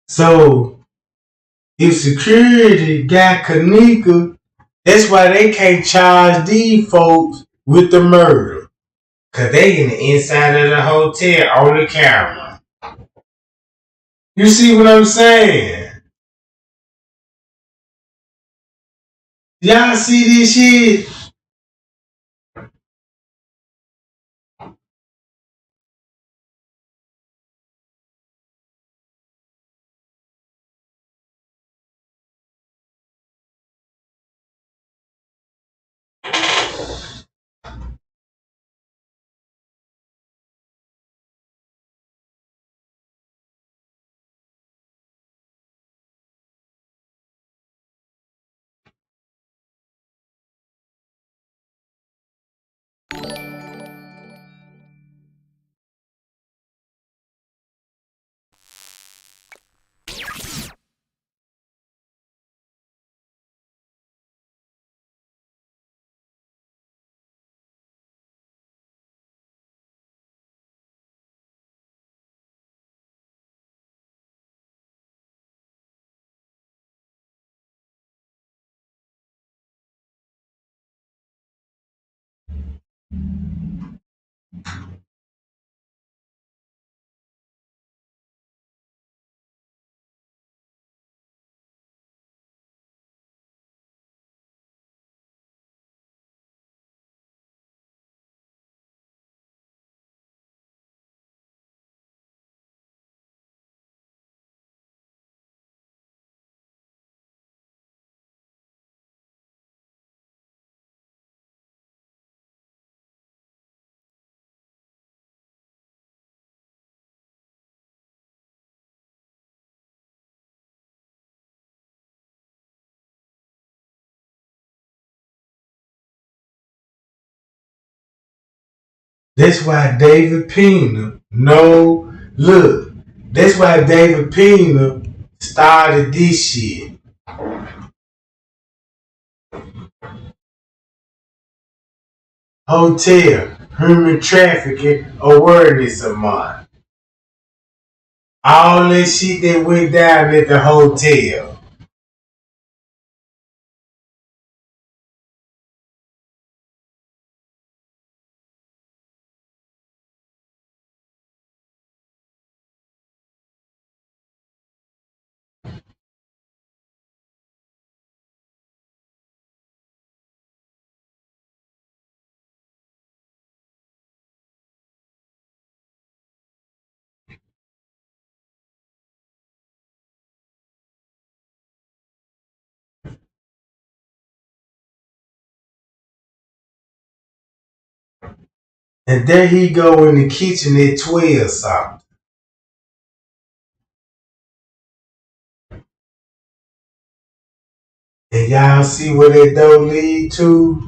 So if security got Kenneka, that's why they can't charge these folks with the murder. Cause they in the inside of the hotel on the camera. You see what I'm saying? Y'all see this shit? That's why David Pena, no, look, that's why David Pena started this shit. Hotel, human trafficking awareness month. All that shit that went down at the hotel. And there he go in the kitchen at 12 something. And y'all see where that door lead to?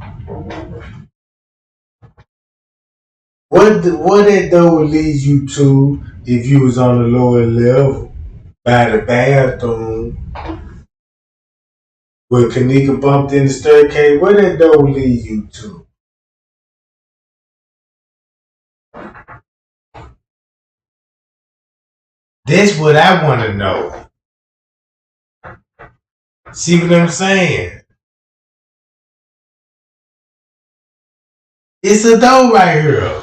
What that door would lead you to if you was on the lower level by the bathroom where Kenneka bumped in the staircase? Where that door would lead you to? That's what I want to know. See what I'm saying? It's a door right here.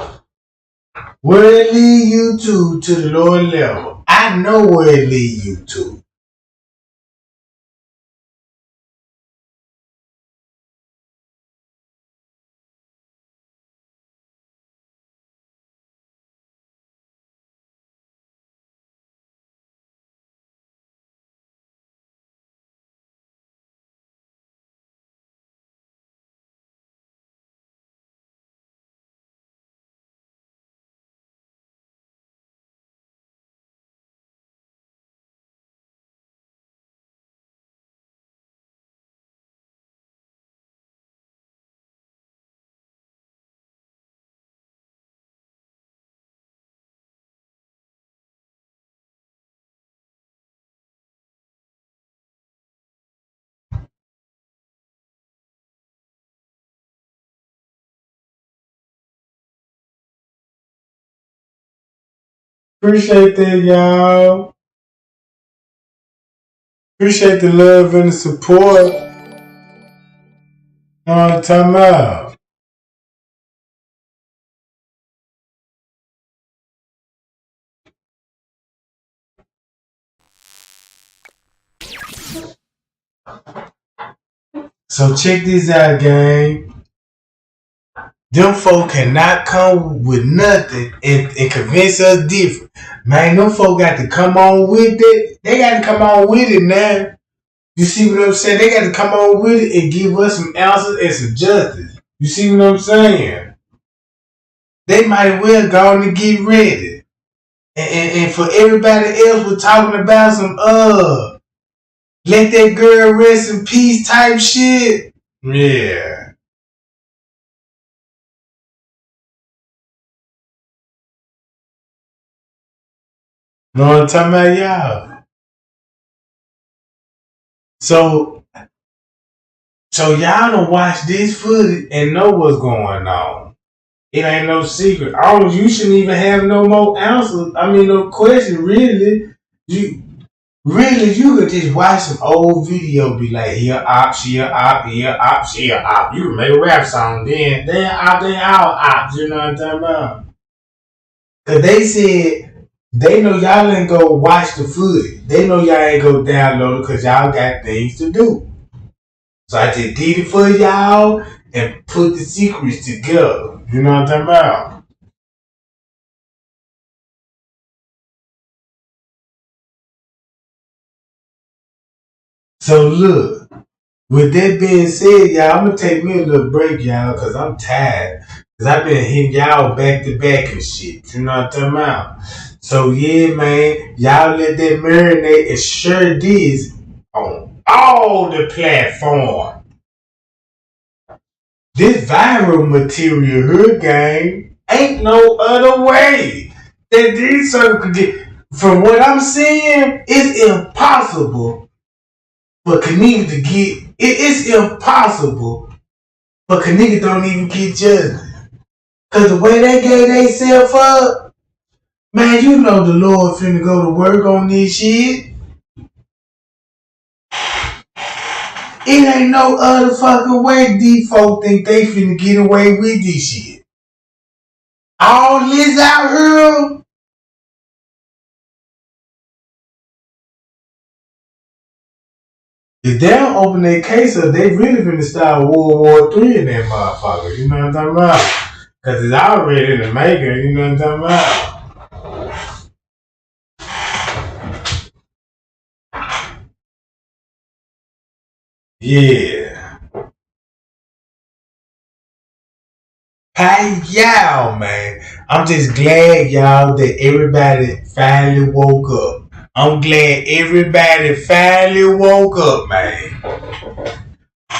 Where it lead you to the lower level? I know where it lead you to. Appreciate that, y'all. Appreciate the love and the support. On time out. So check this out, gang. Them folk cannot come with nothing and convince us different. Man, them folk got to come on with it. They got to come on with it now. You see what I'm saying? They got to come on with it and give us some answers and some justice. You see what I'm saying? They might well go on and get ready. And for everybody else, we're talking about some let that girl rest in peace type shit. Yeah. Know what I'm talking about, y'all? So y'all don't watch this footage and know what's going on. It ain't no secret. Oh, you shouldn't even have no more answers. I mean, no question, really. You could just watch some old video, be like, here ops, here op, here ops, here op. You can make a rap song, then op, then all ops. You know what I'm talking about? Cause they said they know y'all ain't go watch the footage. They know y'all ain't go download it because y'all got things to do. So I just did it for y'all and put the secrets together. You know what I'm talking about? So look, with that being said, y'all, I'm gonna take me a little break, y'all, cause I'm tired. Cause I've been hitting y'all back to back and shit. You know what I'm talking about? So yeah, man, y'all let that marinate and share this on all the platforms. This viral material here, gang, ain't no other way that these circles could get. From what I'm seeing, it's impossible for Kenneka to get. It's impossible for Kenneka don't even get judged. Cause the way they gave themselves up, man, you know the Lord finna go to work on this shit. It ain't no other fucking way these folk think they finna get away with this shit. All this out here, if they don't open their case up, they really finna start World War III in that motherfucker. You know what I'm talking about? Cause it's already in the making. You know what I'm talking about? Yeah. Hey, y'all, man. I'm just glad, y'all, that everybody finally woke up. I'm glad everybody finally woke up, man.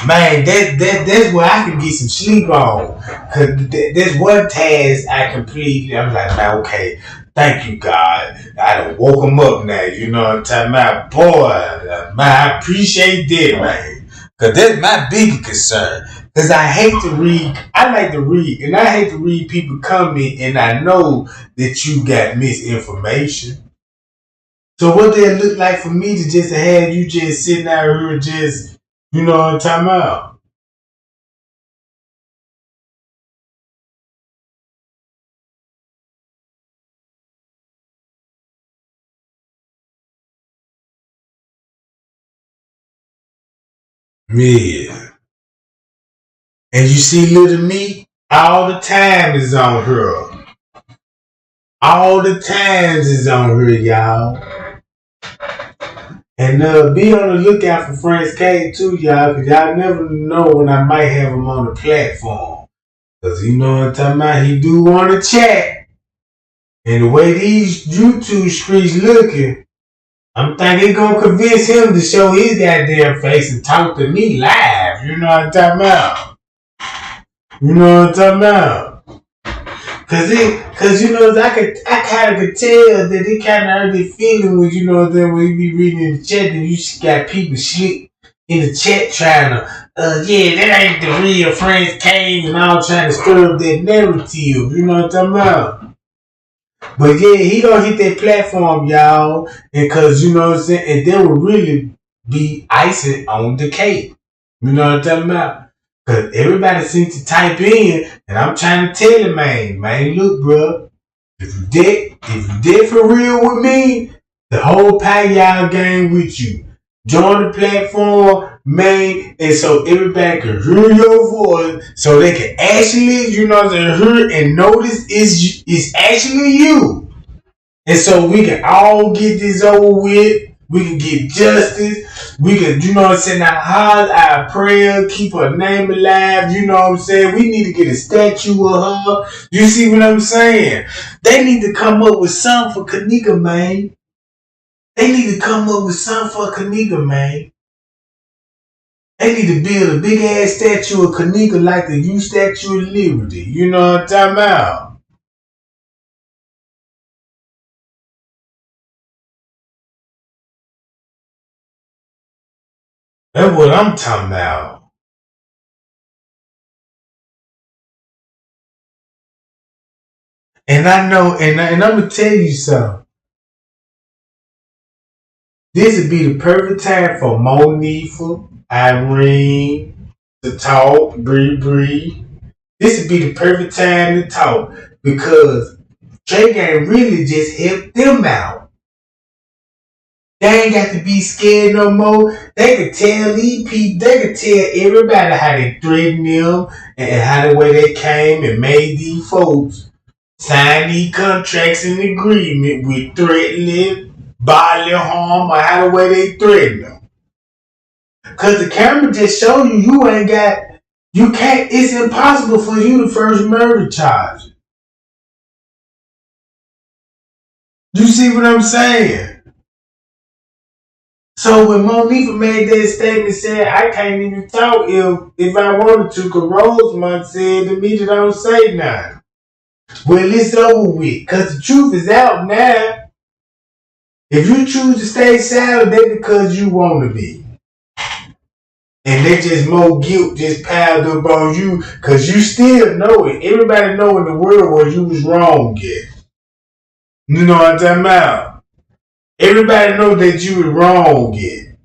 Man, that's where I can get some sleep on. Cause there's one task I completed. I'm like, man, okay, thank you, God. I done woke them up now. You know what I'm talking about? Boy, man, I appreciate that, man. Cause that's my biggest concern. Cause I hate to read. I like to read, and I hate to read people comment, and I know that you got misinformation. So what did it look like for me to just have you just sitting out here just, you know what I'm talking about? Yeah. And you see little me, all the time is on her. All the times is on her, y'all. And be on the lookout for Friends K too, y'all, because y'all never know when I might have him on the platform. Because you know what I'm talking about? He do want to chat. And the way these YouTube streets looking, I'm thinking it's gonna convince him to show his goddamn face and talk to me live. You know what I'm talking about? You know what I'm talking about? Cause you know, I kind of could tell that they kind of hurt their feeling when, you know, then when you be reading in the chat and you got people slick in the chat trying to, yeah, that ain't the real Friends Cave and all, trying to stir up that narrative. You know what I'm talking about? But yeah, he gonna hit that platform, y'all, and cause you know what I'm saying, and that will really be icing on the cake. You know what I'm talking about? Cause everybody seems to type in, and I'm trying to tell you, man, look, bro, if you dead for real with me, the whole y'all game with you. Join the platform, man, and so everybody can hear your voice, so they can actually, you know, hear and notice it's actually you. And so we can all get this over with. We can get justice. We can, you know what I'm saying, our prayer, keep her name alive. You know what I'm saying? We need to get a statue of her. You see what I'm saying? They need to come up with something for Kenneka, man. They need to come up with something for Kenneka, man. They need to build a big ass statue of Kenneka like the U Statue of Liberty. You know what I'm talking about? That's what I'm talking about. And I know, and I'm going to tell you something. This would be the perfect time for Monifa, Irene, to talk, Bree. This would be the perfect time to talk because Trey Gang really just helped them out. They ain't got to be scared no more. They could tell these people, they could tell everybody how they threatened them and how the way they came and made these folks sign these contracts and agreement with threatening bodily harm or how the way they threaten them. Cause the camera just show you ain't got, you can't, it's impossible for you to first murder charge. You see what I'm saying? So when Monifa made that statement, said I can't even talk if I wanted to, cause Rosemont said to me that I don't say nothing. Well, it's over with, cause the truth is out now. If you choose to stay silent, that's because you want to be. And they just more guilt just piled up on you, cause you still know it. Everybody know in the world where you was wrong yet. You know what I'm talking about? Everybody know that you was wrong yet.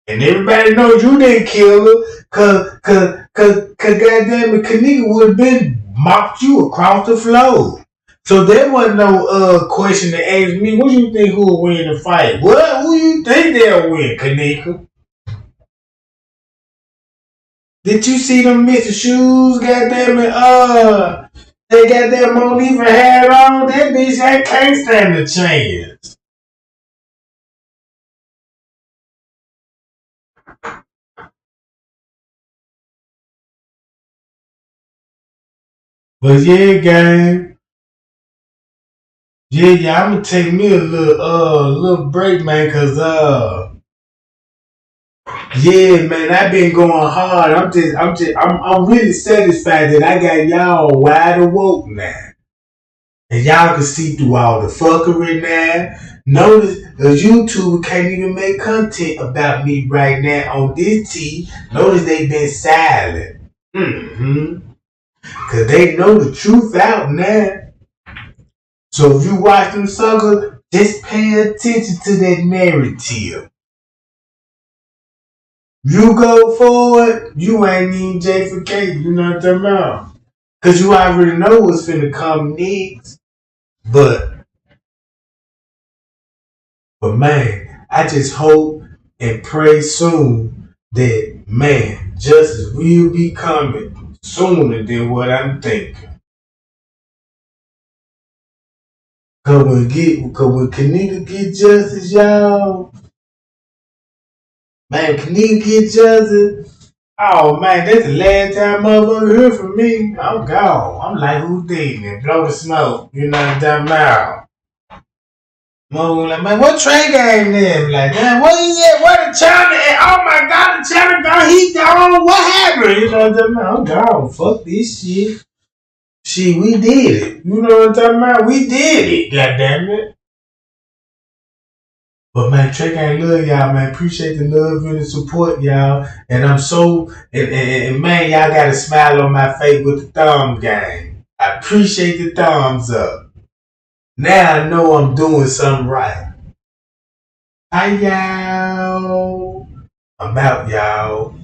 And everybody knows you didn't kill her, cause goddamn it, Kenneka would have been mopped you across the floor. So there wasn't no question to ask me, what do you think who will win the fight? What? Who you think they'll win, Kenneka? Did you see them Mr. Shoes, goddamn it, they got that Monifa hat on? That bitch that can't stand a chance. But yeah, gang. Yeah, I'm gonna take me a little break, man, cause yeah, man, I've been going hard. I'm really satisfied that I got y'all wide awoke now. And y'all can see through all the fuckery now. Notice the YouTuber can't even make content about me right now on this T. Notice they been silent. Cause they know the truth out now. So if you watch them suckers, just pay attention to that narrative. You go forward, you ain't even J for K, you know what I'm talking about? Cause you already know what's finna come next. But man, I just hope and pray soon that, man, justice will be coming sooner than what I'm thinking. Cause when Kenneka get justice, y'all, man, Kenneka get justice, oh man, that's the last time motherfucker heard from me. I'm gone. I'm like Houdini and blow the smoke, you know what I'm talking about? Motherfucker like, man, what Trey Gang then? Like, man, what he at? What the channel at? Oh my god, the channel gone, he gone, what happened? You know what I'm talking about? I'm gone, fuck this shit. Shit, we did it. You know what I'm talking about? We did it, goddamn it. But man, Trey Gang love y'all, man. Appreciate the love and the support, y'all. And I'm so, and man, y'all got a smile on my face with the thumb gang. I appreciate the thumbs up. Now I know I'm doing something right. Hi, y'all. I'm out, y'all.